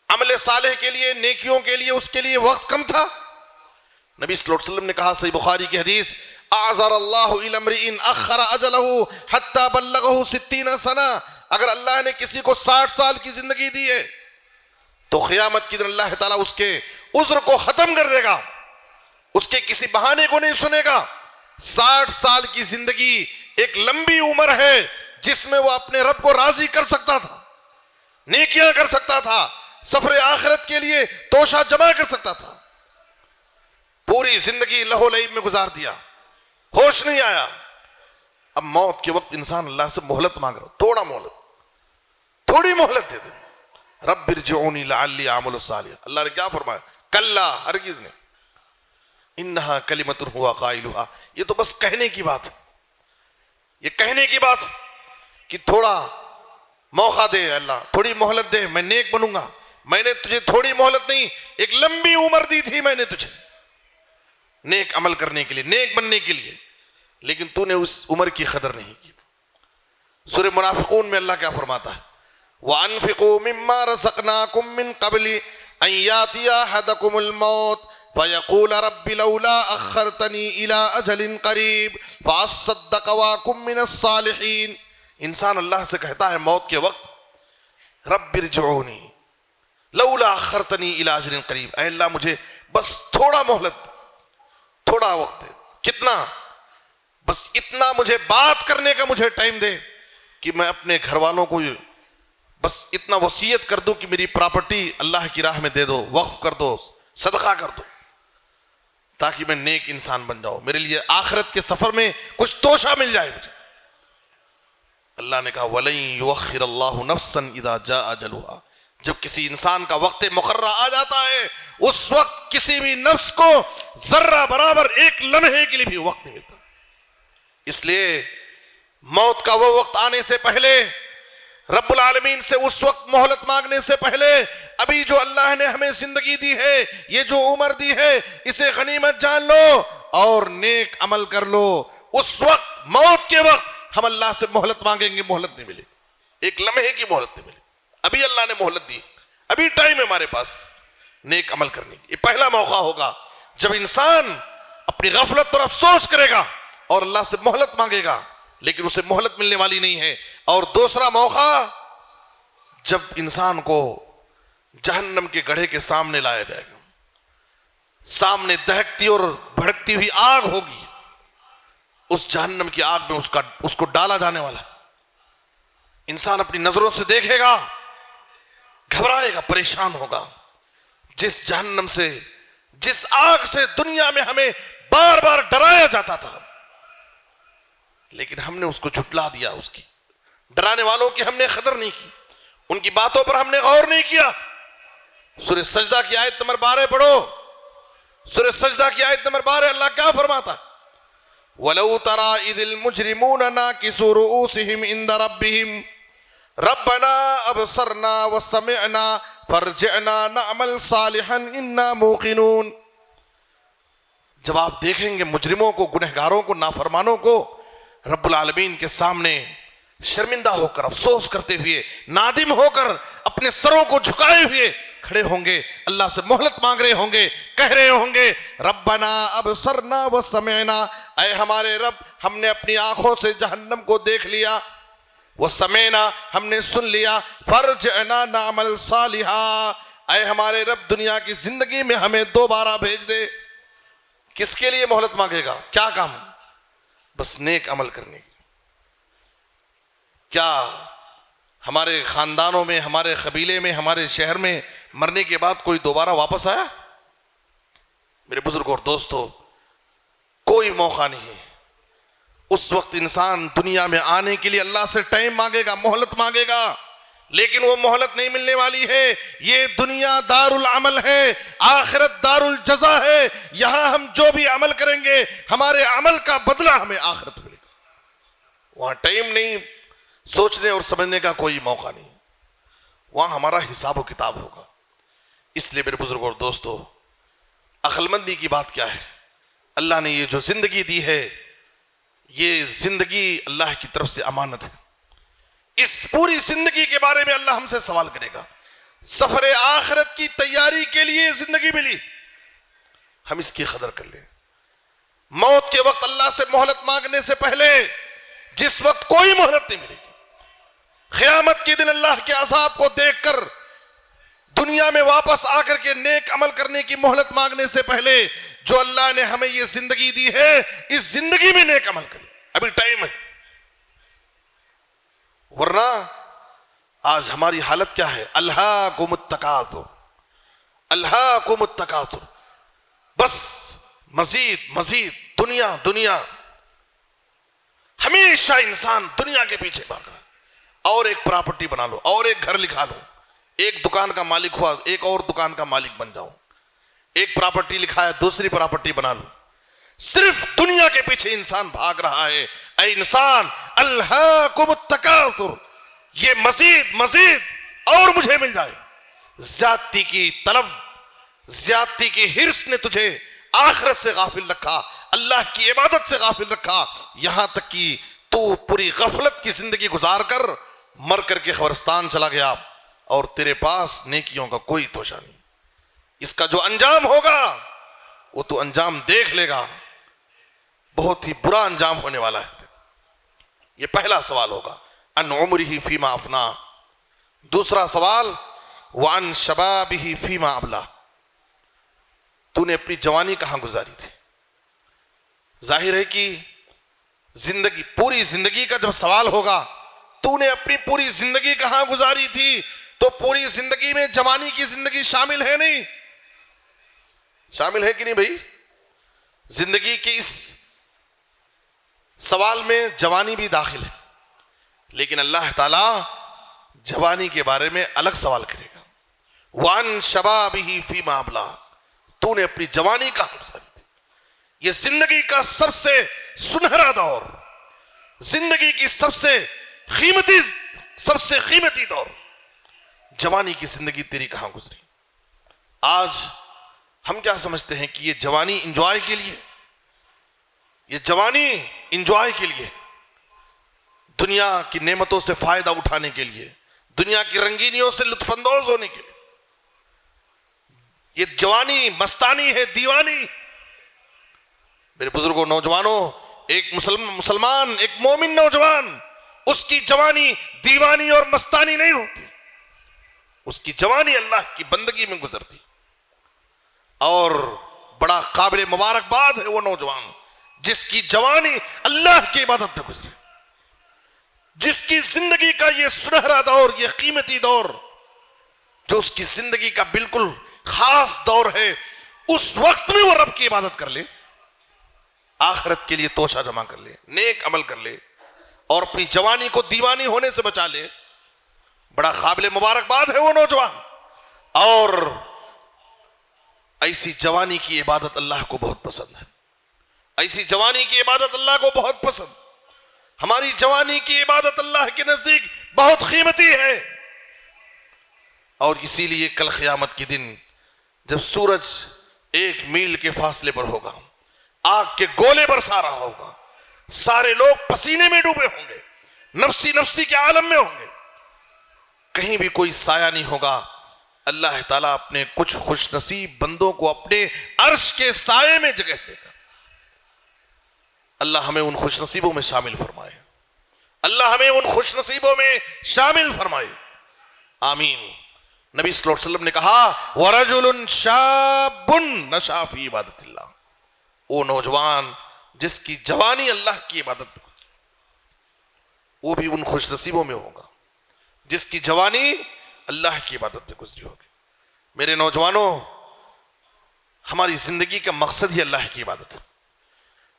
عمل صالح کے لیے، نیکیوں کے لیے، اس کے لیے وقت کم تھا؟ نبی صلی اللہ علیہ وسلم نے کہا، صحیح بخاری کی حدیث، اعذر اللہ الی امرئ اخر اجلہ حتی بلغہ 60 سنہ، اگر اللہ نے کسی کو 60 سال کی زندگی دی ہے تو قیامت کی دن اللہ تعالیٰ اس کے عذر کو ختم کر دے گا، اس کے کسی بہانے کو نہیں سنے گا۔ 60 سال کی زندگی ایک لمبی عمر ہے جس میں وہ اپنے رب کو راضی کر سکتا تھا، نیکیاں کر سکتا تھا، سفر آخرت کے لیے توشہ جمع کر سکتا تھا۔ پوری زندگی لہو لعب میں گزار دیا، ہوش نہیں آیا۔ اب موت کے وقت انسان اللہ سے مہلت مانگ رہا، تھوڑا مہلت، تھوڑی مہلت دے دے، رب ارجعونی لعلی اعمل صالحا۔ اللہ نے کیا فرمایا؟ کلا، ہرگز نہیں، انہا کلمۃ ہوا قائلھا، یہ تو بس کہنے کی بات ہے، یہ کہنے کی بات کہ تھوڑا موقع دے، اللہ تھوڑی مہلت دے، میں نیک بنوں گا۔ میں نے تجھے تھوڑی مہلت نہیں، ایک لمبی عمر دی تھی میں نے تجھے نیک عمل کرنے کے لیے، نیک بننے کے لیے، لیکن تو نے اس عمر کی قدر نہیں کی۔ سورہ منافقون میں اللہ کیا فرماتا ہے؟ وَأَنفِقُوا مِمَّا رَزَقْنَاكُم مِّن قَبْلِ أَن يَأْتِيَ أَحَدَكُمُ الْمَوْتُ فَيَقُولَ رَبِّ لَوْلَا أَخَّرْتَنِي إِلَىٰ أَجَلٍ قَرِيبٍ فَأَصَّدَّقَ وَأَكُن مِّنَ الصَّالِحِينَ۔ انسان اللہ سے کہتا ہے موت کے وقت، رب ارجعونی لولا اخرتنی الی اجل قریب، اے اللہ مجھے بس تھوڑا مہلت، تھوڑا وقت دے، کتنا؟ بس اتنا مجھے بات کرنے کا مجھے ٹائم دے کہ میں اپنے گھر والوں کو بس اتنا وصیت کر دوں کہ میری پراپرٹی اللہ کی راہ میں دے دو، وقف کر دو، صدقہ کر دو، تاکہ میں نیک انسان بن جاؤں، میرے لیے آخرت کے سفر میں کچھ توشہ مل جائے مجھے۔ اللہ نے کہا وَلَن يُؤَخِّرَ اللَّهُ نَفْسًا إِذَا جَاءَ أَجَلُهَا، جب کسی انسان کا وقت مقررہ آ جاتا ہے، اس وقت کسی بھی نفس کو ذرہ برابر ایک لمحے کے لیے بھی وقت نہیں ملتا۔ اس لیے موت کا وہ وقت آنے سے پہلے، رب العالمین سے اس وقت مہلت مانگنے سے پہلے، ابھی جو اللہ نے ہمیں زندگی دی ہے، یہ جو عمر دی ہے، اسے غنیمت جان لو اور نیک عمل کر لو۔ اس وقت، موت کے وقت ہم اللہ سے مہلت مانگیں گے، مہلت نہیں ملے، ایک لمحے کی مہلت نہیں ملے۔ ابھی اللہ نے مہلت دی، ابھی ٹائم ہے ہمارے پاس نیک عمل کرنے کی۔ یہ پہلا موقع ہوگا جب انسان اپنی غفلت پر افسوس کرے گا اور اللہ سے مہلت مانگے گا، لیکن اسے مہلت ملنے والی نہیں ہے۔ اور دوسرا موقع جب انسان کو جہنم کے گڑھے کے سامنے لایا جائے گا. سامنے دہکتی اور بھڑکتی ہوئی آگ ہوگی. اس جہنم کی آگ میں اس کو ڈالا جانے والا. انسان اپنی نظروں سے دیکھے گا, گھبرائے گا, پریشان ہوگا. جس جہنم سے, جس آگ سے دنیا میں ہمیں بار بار ڈرایا جاتا تھا, لیکن ہم نے اس کو جھٹلا دیا. اس کی ڈرانے والوں کی ہم نے قدر نہیں کی, ان کی باتوں پر ہم نے غور نہیں کیا. سورہ سجدہ کی آیت نمبر 12 پڑھو. سورہ سجدہ کی آیت نمبر 12 اللہ کیا فرماتا؟ وَلَوْ تَرَى إِذِ الْمُجْرِمُونَ نَاكِسُو رُؤُوسِهِمْ عِنْدَ رَبِّهِمْ رَبَّنَا أَبْصَرْنَا وَسَمِعْنَا فَارْجِعْنَا نَعْمَلْ صَالِحًا إِنَّا مُوقِنُونَ. جب آپ دیکھیں گے مجرموں کو, گنہگاروں کو, نافرمانوں کو رب العالمین کے سامنے شرمندہ ہو کر, افسوس کرتے ہوئے, نادم ہو کر, اپنے سروں کو جھکائے ہوئے کھڑے ہوں گے, اللہ سے مہلت مانگ رہے ہوں گے, کہہ رہے ہوں گے ربنا ابصرنا وسمعنا, اے ہمارے رب ہم نے اپنی آنکھوں سے جہنم کو دیکھ لیا, وسمعنا ہم نے سن لیا, فرجعنا نعمل صالحا, اے ہمارے رب دنیا کی زندگی میں ہمیں دوبارہ بھیج دے. کس کے لیے مہلت مانگے گا؟ کیا کام؟ بس نیک عمل کرنے. کیا ہمارے خاندانوں میں, ہمارے قبیلے میں, ہمارے شہر میں مرنے کے بعد کوئی دوبارہ واپس آیا؟ میرے بزرگ اور دوستو, کوئی موقع نہیں. اس وقت انسان دنیا میں آنے کے لیے اللہ سے ٹائم مانگے گا, مہلت مانگے گا, لیکن وہ مہلت نہیں ملنے والی ہے. یہ دنیا دار العمل ہے, آخرت دار الجزا ہے. یہاں ہم جو بھی عمل کریں گے ہمارے عمل کا بدلہ ہمیں آخرت ملے گا. وہاں ٹائم نہیں, سوچنے اور سمجھنے کا کوئی موقع نہیں. وہاں ہمارا حساب و کتاب ہوگا. اس لیے میرے بزرگ اور دوستو, عقل مندی کی بات کیا ہے؟ اللہ نے یہ جو زندگی دی ہے, یہ زندگی اللہ کی طرف سے امانت ہے. اس پوری زندگی کے بارے میں اللہ ہم سے سوال کرے گا. سفر آخرت کی تیاری کے لیے زندگی ملی, ہم اس کی قدر کر لیں. موت کے وقت اللہ سے مہلت مانگنے سے پہلے, جس وقت کوئی مہلت نہیں ملے گی, قیامت کے دن اللہ کے عذاب کو دیکھ کر دنیا میں واپس آ کر کے نیک عمل کرنے کی مہلت مانگنے سے پہلے, جو اللہ نے ہمیں یہ زندگی دی ہے, اس زندگی میں نیک عمل کریں. ابھی ٹائم ہے. ورنہ آج ہماری حالت کیا ہے؟ الہاکم التکاثر, الہاکم التکاثر, بس مزید مزید دنیا دنیا. ہمیشہ انسان دنیا کے پیچھے بھاگ رہا ہے. اور ایک پراپرٹی بنا لو, اور ایک گھر لکھا لو, ایک دکان کا مالک ہوا ایک اور دکان کا مالک بن جاؤ, ایک پراپرٹی لکھا ہے دوسری پراپرٹی بنا لو. صرف دنیا کے پیچھے انسان بھاگ رہا ہے. اے انسان, الہاکم التکاثر, یہ مزید مزید اور مجھے مل جائے. زیادتی کی طلب, زیادتی کی حرص نے تجھے آخرت سے غافل رکھا, اللہ کی عبادت سے غافل رکھا, یہاں تک کہ تو پوری غفلت کی زندگی گزار کر مر کر کے قبرستان چلا گیا اور تیرے پاس نیکیوں کا کوئی توشہ نہیں. اس کا جو انجام ہوگا وہ تو انجام دیکھ لے گا, بہت ہی برا انجام ہونے والا ہے. یہ پہلا سوال ہوگا, ان عمرہ فیما افنا. دوسرا سوال, وعن شبابہ فیما ابلا. تو نے اپنی جوانی کہاں گزاری تھی؟ ظاہر ہے کہ زندگی, پوری زندگی کا جب سوال ہوگا, تو نے اپنی پوری زندگی کہاں گزاری تھی, تو پوری زندگی میں جوانی کی زندگی شامل ہے نہیں؟ شامل ہے کہ نہیں بھائی؟ زندگی کے اس سوال میں جوانی بھی داخل ہے, لیکن اللہ تعالی جوانی کے بارے میں الگ سوال کرے گا. وان شبابہ فیما ابلا, تو نے اپنی جوانی کہاں گزاری تھی؟ یہ زندگی کا سب سے سنہرا دور, زندگی کی سب سے قیمتی دور, جوانی کی زندگی تیری کہاں گزری؟ آج ہم کیا سمجھتے ہیں کہ یہ جوانی انجوائے کے لیے, یہ جوانی انجوائے کے لیے, دنیا کی نعمتوں سے فائدہ اٹھانے کے لیے, دنیا کی رنگینیوں سے لطف اندوز ہونے کے لیے. یہ جوانی مستانی ہے, دیوانی. میرے بزرگوں, نوجوانوں, ایک مسلمان, ایک مومن نوجوان, اس کی جوانی دیوانی اور مستانی نہیں ہوتی. اس کی جوانی اللہ کی بندگی میں گزرتی. اور بڑا قابل مبارکباد ہے وہ نوجوان جس کی جوانی اللہ کی عبادت میں گزری، جس کی زندگی کا یہ سنہرا دور، یہ قیمتی دور، جو اس کی زندگی کا بالکل خاص دور ہے، اس وقت میں وہ رب کی عبادت کر لے، آخرت کے لیے توشہ جمع کر لے، نیک عمل کر لے اور اپنی جوانی کو دیوانی ہونے سے بچا لے. بڑا قابل مبارکباد ہے وہ نوجوان. اور ایسی جوانی کی عبادت اللہ کو بہت پسند ہے. ایسی جوانی کی عبادت اللہ کو بہت پسند. ہماری جوانی کی عبادت اللہ کے نزدیک بہت قیمتی ہے. اور اسی لیے کل قیامت کے دن جب سورج 1 میل کے فاصلے پر ہوگا، آگ کے گولے برسا رہا ہوگا، سارے لوگ پسینے میں ڈوبے ہوں گے، نفسی نفسی کے عالم میں ہوں گے، کہیں بھی کوئی سایہ نہیں ہوگا. اللہ تعالیٰ اپنے کچھ خوش نصیب بندوں کو اپنے عرش کے سائے میں جگہ دے گا. اللہ ہمیں ان خوش نصیبوں میں شامل فرمائے. اللہ ہمیں ان خوش نصیبوں میں شامل فرمائے. آمین. نبی صلی اللہ علیہ وسلم نے کہا وَرَجُلٌ شَابٌ نَشَأَ فِي عِبَادَةِ اللَّهِ، وہ نوجوان جس کی جوانی اللہ کی عبادت میں، وہ بھی ان خوش نصیبوں میں ہوگا جس کی جوانی اللہ کی عبادت میں گزری ہوگی. میرے نوجوانوں، ہماری زندگی کا مقصد ہی اللہ کی عبادت ہے.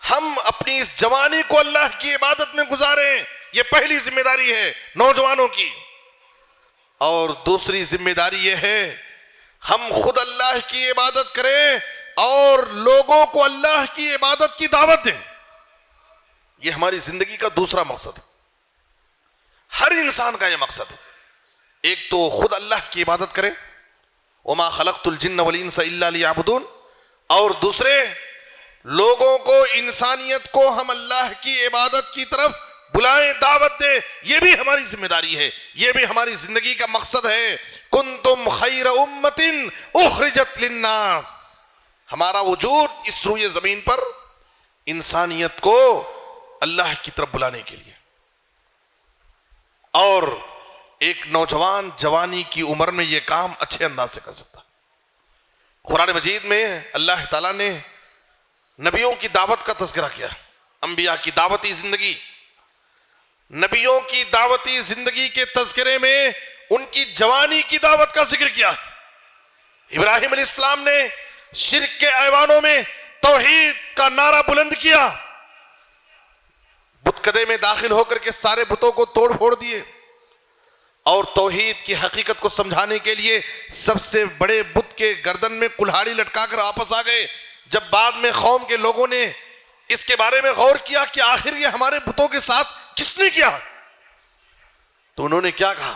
ہم اپنی اس جوانی کو اللہ کی عبادت میں گزاریں، یہ پہلی ذمہ داری ہے نوجوانوں کی. اور دوسری ذمہ داری یہ ہے ہم خود اللہ کی عبادت کریں اور لوگوں کو اللہ کی عبادت کی دعوت دیں. یہ ہماری زندگی کا دوسرا مقصد ہے. ہر انسان کا یہ مقصد ہے. ایک تو خود اللہ کی عبادت کرے، وما خلقت الجن والانس الا لیعبدون، اور دوسرے لوگوں کو، انسانیت کو ہم اللہ کی عبادت کی طرف بلائیں، دعوت دیں. یہ بھی ہماری ذمہ داری ہے، یہ بھی ہماری زندگی کا مقصد ہے. کنتم خیر امت اخرجت للناس، ہمارا وجود اس روئے زمین پر انسانیت کو اللہ کی طرف بلانے کے لیے. اور ایک نوجوان جوانی کی عمر میں یہ کام اچھے انداز سے کر سکتا. قرآن مجید میں اللہ تعالیٰ نے نبیوں کی دعوت کا تذکرہ کیا. انبیاء کی دعوتی زندگی، نبیوں کی دعوتی زندگی کے تذکرے میں ان کی جوانی کی دعوت کا ذکر کیا. ابراہیم علیہ السلام نے شرک کے ایوانوں میں توحید کا نعرہ بلند کیا، بت کدے میں داخل ہو کر کے سارے بتوں کو توڑ پھوڑ دیے، اور توحید کی حقیقت کو سمجھانے کے لیے سب سے بڑے بت کے گردن میں کلہاڑی لٹکا کر واپس آ گئے. جب بعد میں قوم کے لوگوں نے اس کے بارے میں غور کیا کہ آخر یہ ہمارے بتوں کے ساتھ کس نے کیا، تو انہوں نے کیا کہا؟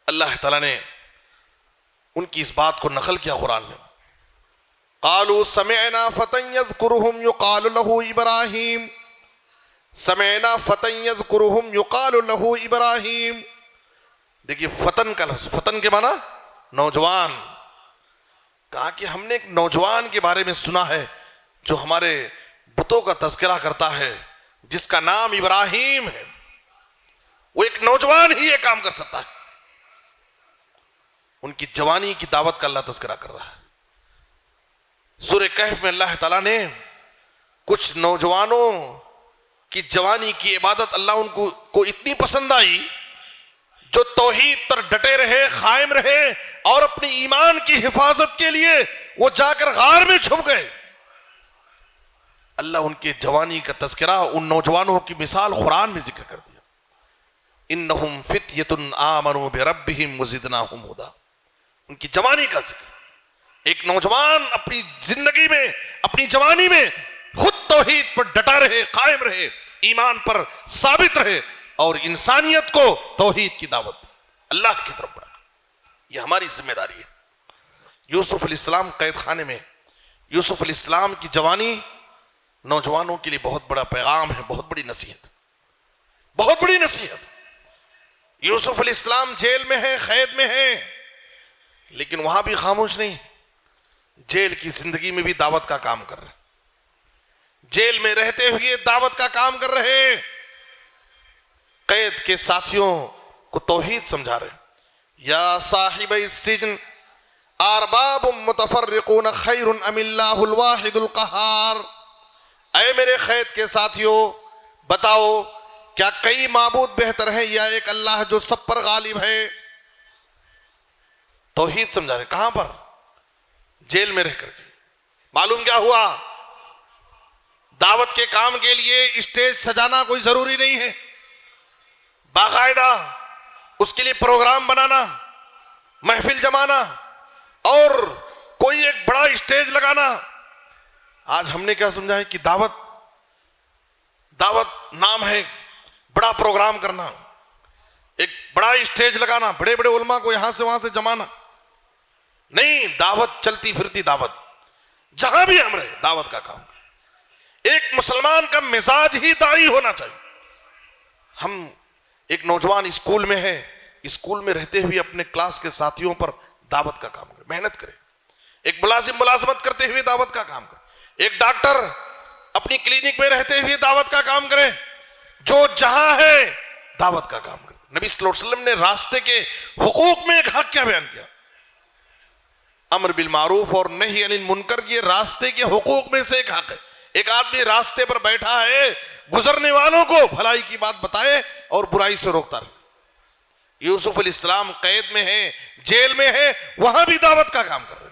اللہ تعالیٰ نے ان کی اس بات کو نقل کیا قرآن میں. قالوا سمعنا فتى يذكرهم يقال له ابراہیم، سمعنا فتى يذكرهم يقال له ابراہیم. دیکھیے فتن کا لفظ، فتن کے معنی نوجوان. کہا کہ ہم نے ایک نوجوان کے بارے میں سنا ہے جو ہمارے بتوں کا تذکرہ کرتا ہے، جس کا نام ابراہیم ہے. وہ ایک نوجوان ہی یہ کام کر سکتا ہے. ان کی جوانی کی دعوت کا اللہ تذکرہ کر رہا ہے. سورہ کہف میں اللہ تعالیٰ نے کچھ نوجوانوں کی جوانی کی عبادت اللہ ان کو اتنی پسند آئی جو توحید پر ڈٹے رہے، قائم رہے، اور اپنی ایمان کی حفاظت کے لیے وہ جا کر غار میں چھپ گئے. اللہ ان کے جوانی کا تذکرہ، ان نوجوانوں کی مثال قرآن میں ذکر کر دیا. انہم فتیۃ آمنوا بربہم وزدناہم ھدا. ان کی جوانی کا ذکر. ایک نوجوان اپنی زندگی میں، اپنی جوانی میں خود توحید پر ڈٹا رہے، قائم رہے، ایمان پر ثابت رہے، اور انسانیت کو توحید کی دعوت اللہ کی طرف بڑھا. یہ ہماری ذمہ داری ہے. یوسف علیہ السلام قید خانے میں، یوسف علیہ السلام کی جوانی نوجوانوں کے لیے بہت بڑا پیغام ہے، بہت بڑی نصیحت، بہت بڑی نصیحت. یوسف علیہ السلام جیل میں ہیں، قید میں ہیں، لیکن وہاں بھی خاموش نہیں. جیل کی زندگی میں بھی دعوت کا کام کر رہے، جیل میں رہتے ہوئے دعوت کا کام کر رہے، قید کے ساتھیوں کو توحید سمجھا رہے. یا صاحب السجن ارباب متفرقون خیر ام اللہ الواحد القہار، اے میرے قید کے ساتھیوں بتاؤ کیا کئی معبود بہتر ہیں یا ایک اللہ جو سب پر غالب ہے؟ توحید سمجھا رہے. کہاں پر؟ جیل میں رہ کر کے. معلوم کیا ہوا؟ دعوت کے کام کے لیے اسٹیج سجانا کوئی ضروری نہیں ہے، باقاعدہ اس کے لیے پروگرام بنانا، محفل جمانا اور کوئی ایک بڑا اسٹیج لگانا. آج ہم نے کیا سمجھا ہے کہ دعوت نام ہے بڑا پروگرام کرنا، ایک بڑا اسٹیج لگانا، بڑے بڑے علماء کو یہاں سے وہاں سے جمانا. نہیں، دعوت چلتی پھرتی دعوت، جہاں بھی ہم رہے دعوت کا کام. ایک مسلمان کا مزاج ہی داعی ہونا چاہیے. ہم ایک نوجوان اسکول میں ہے، اسکول میں رہتے ہوئے اپنے کلاس کے ساتھیوں پر دعوت کا کام کرے، محنت کرے. ایک ملازم ملازمت کرتے ہوئے دعوت کا کام کرے. ایک ڈاکٹر اپنی کلینک میں رہتے ہوئے دعوت کا کام کرے. جو جہاں ہے دعوت کا کام کرے. نبی صلی اللہ علیہ وسلم نے راستے کے حقوق میں ایک حق کیا بیان کیا؟ امر بالمعروف اور نہی عن المنکر. یہ راستے کے حقوق میں سے ایک حق ہے. ایک آدمی راستے پر بیٹھا ہے، گزرنے والوں کو بھلائی کی بات بتائے اور برائی سے روکتا رہے. یوسف علیہ السلام قید میں ہے، جیل میں ہے، وہاں بھی دعوت کا کام کر رہے.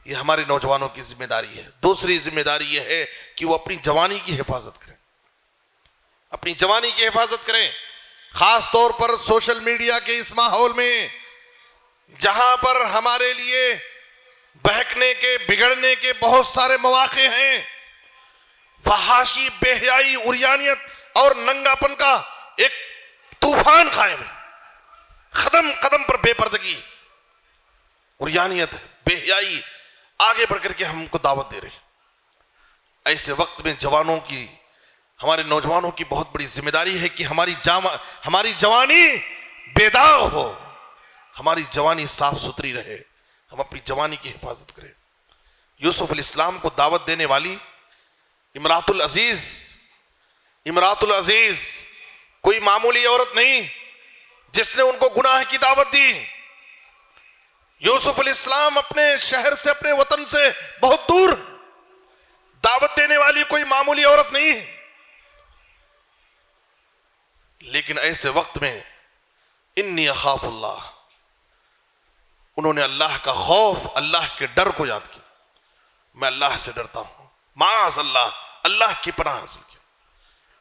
یہ ہمارے نوجوانوں کی ذمہ داری ہے. دوسری ذمہ داری یہ ہے کہ وہ اپنی جوانی کی حفاظت کریں، اپنی جوانی کی حفاظت کریں. خاص طور پر سوشل میڈیا کے اس ماحول میں جہاں پر ہمارے لیے بہکنے کے بگڑنے کے بہت سارے مواقع ہیں. فحاشی، بے حیائی، عریانیت اور ننگاپن کا ایک طوفان قائم ہے. قدم قدم پر بے پردگی، عریانیت، بے حیائی آگے بڑھ کر کے ہم کو دعوت دے رہے ہیں. ایسے وقت میں جوانوں کی، ہمارے نوجوانوں کی بہت بڑی ذمہ داری ہے کہ ہماری جوانی بے داغ ہو، ہماری جوانی صاف ستھری رہے. ہم اپنی جوانی کی حفاظت کریں. یوسف علیہ السلام کو دعوت دینے والی امرات العزیز کوئی معمولی عورت نہیں جس نے ان کو گناہ کی دعوت دی. یوسف علیہ السلام اپنے شہر سے، اپنے وطن سے بہت دور، دعوت دینے والی کوئی معمولی عورت نہیں ہے. لیکن ایسے وقت میں انی اخاف اللہ، انہوں نے اللہ کا خوف، اللہ کے ڈر کو یاد کیا. میں اللہ سے ڈرتا ہوں، معاذ اللہ، اللہ کی پناہ حاصل کی.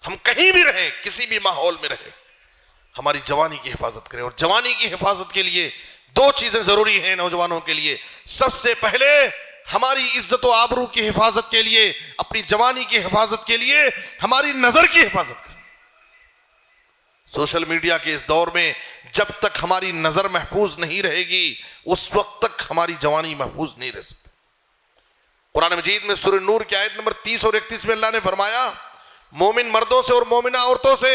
ہم کہیں بھی رہیں، کسی بھی ماحول میں رہیں، ہماری جوانی کی حفاظت کریں. اور جوانی کی حفاظت کے لیے دو چیزیں ضروری ہیں نوجوانوں کے لیے. سب سے پہلے ہماری عزت و آبرو کی حفاظت کے لیے، اپنی جوانی کی حفاظت کے لیے ہماری نظر کی حفاظت کریں. سوشل میڈیا کے اس دور میں جب تک ہماری نظر محفوظ نہیں رہے گی اس وقت تک ہماری جوانی محفوظ نہیں رہ سکتی. قرآن مجید میں سورہ نور کی آیت نمبر 30 اور 31 میں اللہ نے فرمایا مومن مردوں سے اور مومنہ عورتوں سے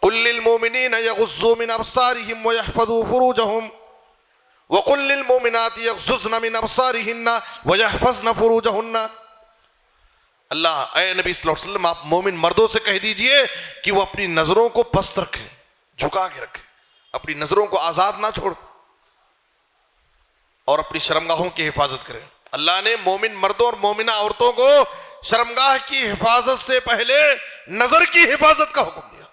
قُلْ لِلْمُؤْمِنِينَ يَغُضُّوا مِنْ أَبْصَارِهِمْ وَيَحْفَظُوا فُرُوجَهُمْ وَقُلْ لِلْمُؤْمِنَاتِ يَغْضُضْنَ مِنْ أَبْصَارِهِنَّ وَيَحْفَظْنَ فُرُوجَهُنَّ. اللہ، اے نبی صلی اللہ علیہ وسلم، آپ مومن مردوں سے کہہ دیجئے کہ وہ اپنی نظروں کو پست رکھیں، جھکا کے رکھیں، اپنی نظروں کو آزاد نہ چھوڑ، اور اپنی شرمگاہوں کی حفاظت کریں. اللہ نے مومن مردوں اور مومنہ عورتوں کو شرمگاہ کی حفاظت سے پہلے نظر کی حفاظت کا حکم دیا.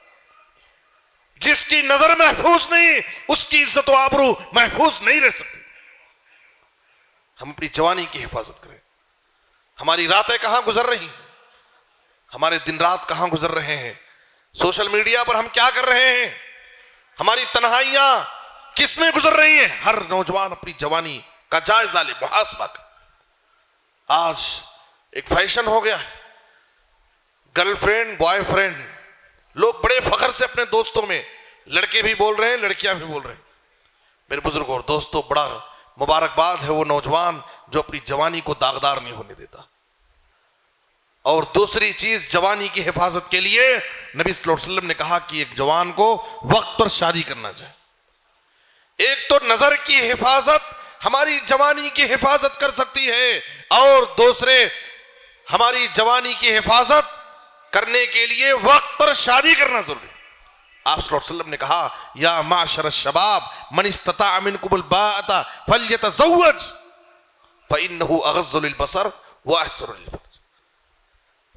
جس کی نظر محفوظ نہیں اس کی عزت و آبرو محفوظ نہیں رہ سکتی. ہم اپنی جوانی کی حفاظت کریں. ہماری راتیں کہاں گزر رہی ہیں، ہمارے دن رات کہاں گزر رہے ہیں، سوشل میڈیا پر ہم کیا کر رہے ہیں، ہماری تنہائیاں کس میں گزر رہی ہیں. ہر نوجوان اپنی جوانی کا جائزہ لے، محاسبہ کر. آج ایک فیشن ہو گیا ہے، گرل فرینڈ بوائے فرینڈ. لوگ بڑے فخر سے اپنے دوستوں میں، لڑکے بھی بول رہے ہیں لڑکیاں بھی بول رہے ہیں. میرے بزرگ اور دوستوں، بڑا مبارکباد ہے وہ نوجوان جو اپنی جوانی کو داغدار نہیں ہونے دیتا. اور دوسری چیز، جوانی کی حفاظت کے لیے نبی صلی اللہ علیہ وسلم نے کہا کہ ایک جوان کو وقت پر شادی کرنا چاہیے. ایک تو نظر کی حفاظت ہماری جوانی کی حفاظت کر سکتی ہے، اور دوسرے ہماری جوانی کی حفاظت کرنے کے لیے وقت پر شادی کرنا ضروری ہے. آپ صلی اللہ علیہ وسلم نے کہا یا معشر الشباب من استطاع منکم الباءۃ فلیتزوج فإنہ اغض للبصر واحسن للفرج.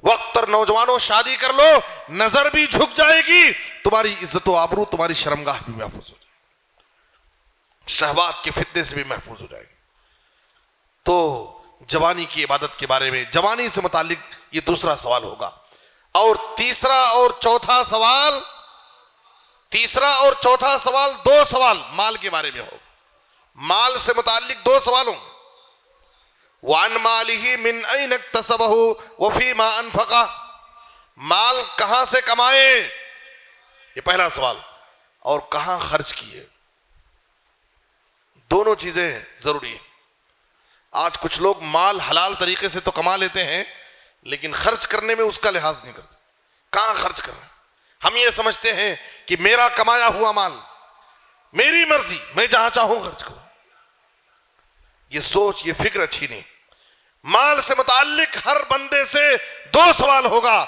وقت پر نوجوانوں شادی کر لو، نظر بھی جھک جائے گی، تمہاری عزت و آبرو، تمہاری شرمگاہ بھی محفوظ ہو جائے گی، شہوات کے فتنے سے بھی محفوظ ہو جائے گی. تو جوانی کی عبادت کے بارے میں، جوانی سے متعلق یہ دوسرا سوال ہوگا. اور تیسرا اور چوتھا سوال دو سوال مال کے بارے میں ہو. مال سے متعلق دو سوال ہوں. وَعَنْ مَالِهِ مِنْ أَيْنَ اكْتَسَبَهُ وَفِي مَا أَنْفَقَهُ، مال کہاں سے کمائے، یہ پہلا سوال، اور کہاں خرچ کیے. دونوں چیزیں ضروری ہیں. آج کچھ لوگ مال حلال طریقے سے تو کما لیتے ہیں لیکن خرچ کرنے میں اس کا لحاظ نہیں کرتے. کہاں خرچ کر رہے ہیں؟ ہم یہ سمجھتے ہیں کہ میرا کمایا ہوا مال میری مرضی، میں جہاں چاہوں خرچ کروں. یہ سوچ، یہ فکر اچھی نہیں. مال سے متعلق ہر بندے سے دو سوال ہوگا،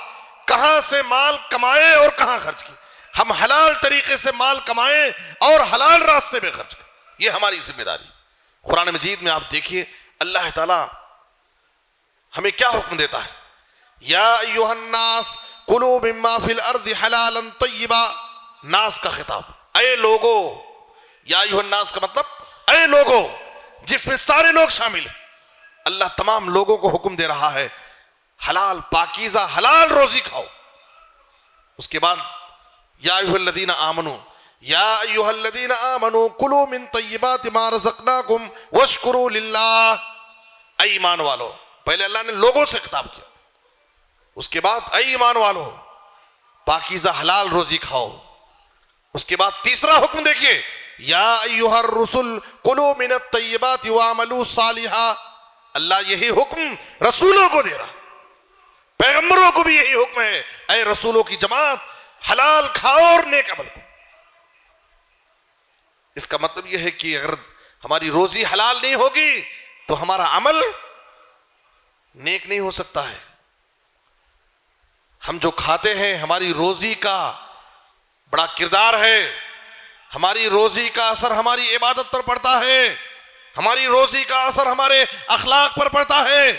کہاں سے مال کمائے اور کہاں خرچ کیے. ہم حلال طریقے سے مال کمائیں اور حلال راستے میں خرچ کریں، یہ ہماری ذمہ داری. قرآن مجید میں آپ دیکھیے اللہ تعالیٰ ہمیں کیا حکم دیتا ہے. یا ایھا الناس کلوا مما فی الارض حلالا طیبا. ناس کا خطاب، اے لوگو. یا ایھا الناس کا مطلب اے لوگو، جس میں سارے لوگ شامل ہیں. اللہ تمام لوگوں کو حکم دے رہا ہے حلال پاکیزہ حلال روزی کھاؤ. اس کے بعد یا ایھا الذین آمنوا، یا ایھا الذین آمنوا کلوا من طیبات ما رزقناکم واشکروا للہ. اے ایمان والو، پہلے اللہ نے لوگوں سے خطاب کیا، اس کے بعد اے ایمان والو پاکیزہ حلال روزی کھاؤ. اس کے بعد تیسرا حکم دیکھیے، یا ایھا الرسل کلوا من الطیبات واعملوا صالحا. اللہ یہی حکم رسولوں کو دے رہا، پیغمبروں کو بھی یہی حکم ہے، اے رسولوں کی جماعت حلال کھاؤ اور نیک عمل کرو. اس کا مطلب یہ ہے کہ اگر ہماری روزی حلال نہیں ہوگی تو ہمارا عمل نیک نہیں ہو سکتا ہے. ہم جو کھاتے ہیں ہماری روزی کا بڑا کردار ہے. ہماری روزی کا اثر ہماری عبادت پر پڑتا ہے، ہماری روزی کا اثر ہمارے اخلاق پر پڑتا ہے،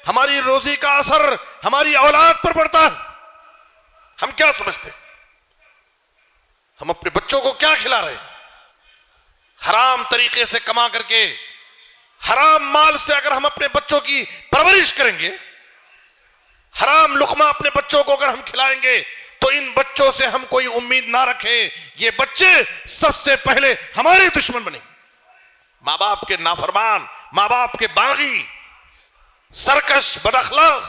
ہماری روزی کا اثر ہماری اولاد پر پڑتا ہے. ہم کیا سمجھتے ہیں؟ ہم اپنے بچوں کو کیا کھلا رہے ہیں؟ حرام طریقے سے کما کر کے، حرام مال سے اگر ہم اپنے بچوں کی پرورش کریں گے، حرام لقمہ اپنے بچوں کو اگر ہم کھلائیں گے تو ان بچوں سے ہم کوئی امید نہ رکھیں. یہ بچے سب سے پہلے ہمارے دشمن بنیں گے. ماں باپ کے نافرمان، ماں باپ کے باغی، سرکش، بد اخلاق.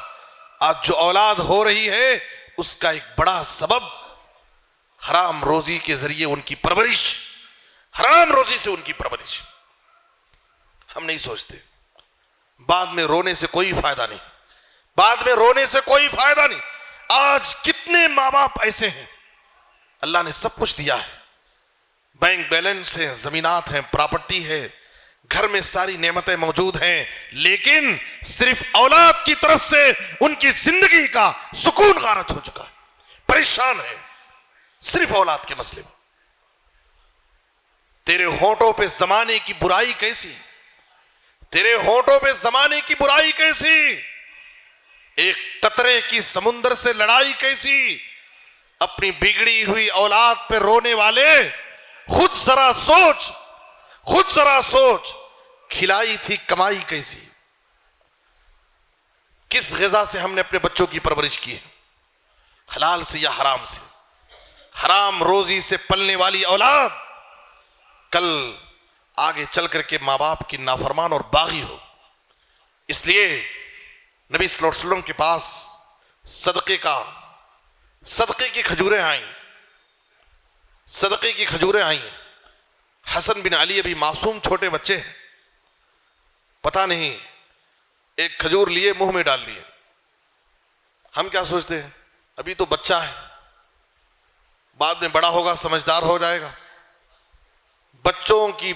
آج جو اولاد ہو رہی ہے اس کا ایک بڑا سبب حرام روزی کے ذریعے ان کی پرورش، حرام روزی سے ان کی پرورش. ہم نہیں سوچتے، بعد میں رونے سے کوئی فائدہ نہیں، بعد میں رونے سے کوئی فائدہ نہیں. آج کتنے ماں باپ ایسے ہیں اللہ نے سب کچھ دیا ہے، بینک بیلنس ہے، زمینات ہیں، پراپرٹی ہے، گھر میں ساری نعمتیں موجود ہیں، لیکن صرف اولاد کی طرف سے ان کی زندگی کا سکون غارت ہو چکا ہے، پریشان ہے صرف اولاد کے مسئلے میں. تیرے ہونٹوں پہ زمانے کی برائی کیسی، تیرے ہونٹوں پہ زمانے کی برائی کیسی، ایک قطرے کی سمندر سے لڑائی کیسی. اپنی بگڑی ہوئی اولاد پہ رونے والے خود ذرا سوچ کھلائی تھی کمائی کیسی. کس غذا سے ہم نے اپنے بچوں کی پرورش کی ہے، حلال سے یا حرام سے؟ حرام روزی سے پلنے والی اولاد کل آگے چل کر کے ماں باپ کی نافرمان اور باغی ہو. اس لیے نبی صلی اللہ علیہ وسلم کے پاس صدقے کی کھجوریں آئیں. حسن بن علی ابھی معصوم چھوٹے بچے ہیں، پتہ نہیں ایک کھجور لیے منہ میں ڈال لیے. ہم کیا سوچتے ہیں، ابھی تو بچہ ہے، بعد میں بڑا ہوگا سمجھدار ہو جائے گا. بچوں کی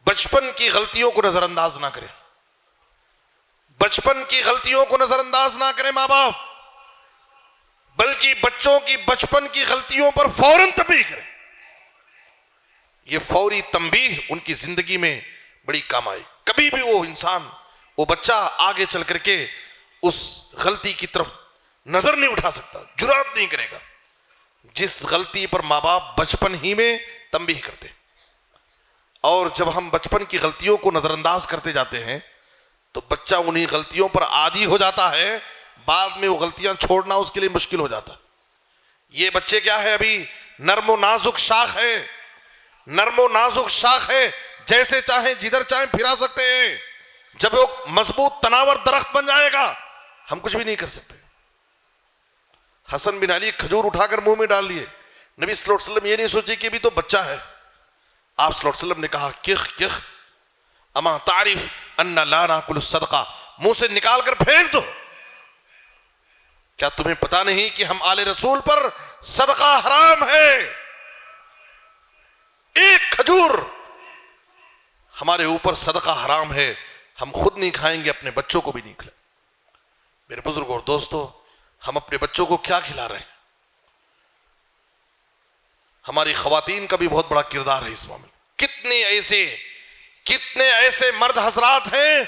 بچپن کی غلطیوں کو نظر انداز نہ کریں، بچپن کی غلطیوں کو نظر انداز نہ کریں. ماں باپ بلکہ بچوں کی بچپن کی غلطیوں پر فوراً تنبیہ کریں. یہ فوری تنبیہ ان کی زندگی میں بڑی کام آئی. کبھی بھی وہ انسان، وہ بچہ آگے چل کر کے اس غلطی کی طرف نظر نہیں اٹھا سکتا، جرات نہیں کرے گا جس غلطی پر ماں باپ بچپن ہی میں تنبیہ کرتے. اور جب ہم بچپن کی غلطیوں کو نظر انداز کرتے جاتے ہیں تو بچہ انہی غلطیوں پر عادی ہو جاتا ہے. بعد میں وہ غلطیاں چھوڑنا اس کے لیے مشکل ہو جاتا. یہ بچے کیا ہے، ابھی نرم و نازک شاخ ہے، نرم و نازک شاخ ہے، جیسے چاہیں جدھر چاہیں پھرا سکتے ہیں. جب وہ مضبوط تناور درخت بن جائے گا ہم کچھ بھی نہیں کر سکتے. حسن بن علی کھجور اٹھا کر منہ میں ڈال لیے. نبی صلی اللہ علیہ وسلم یہ نہیں سوچے کہ ابھی تو بچہ ہے. آپ صلی اللہ علیہ وسلم نے کہا کخ کخ اما تعریف ان لا ناکل الصدقہ، منہ سے نکال کر پھینک دو. کیا تمہیں پتا نہیں کہ ہم آل رسول پر صدقہ حرام ہے؟ ایک کھجور ہمارے اوپر صدقہ حرام ہے، ہم خود نہیں کھائیں گے، اپنے بچوں کو بھی نہیں کھلائیں. میرے بزرگ اور دوستو، ہم اپنے بچوں کو کیا کھلا رہے ہیں؟ ہماری خواتین کا بھی بہت بڑا کردار ہے اس معاملے. کتنے ایسے مرد حضرات ہیں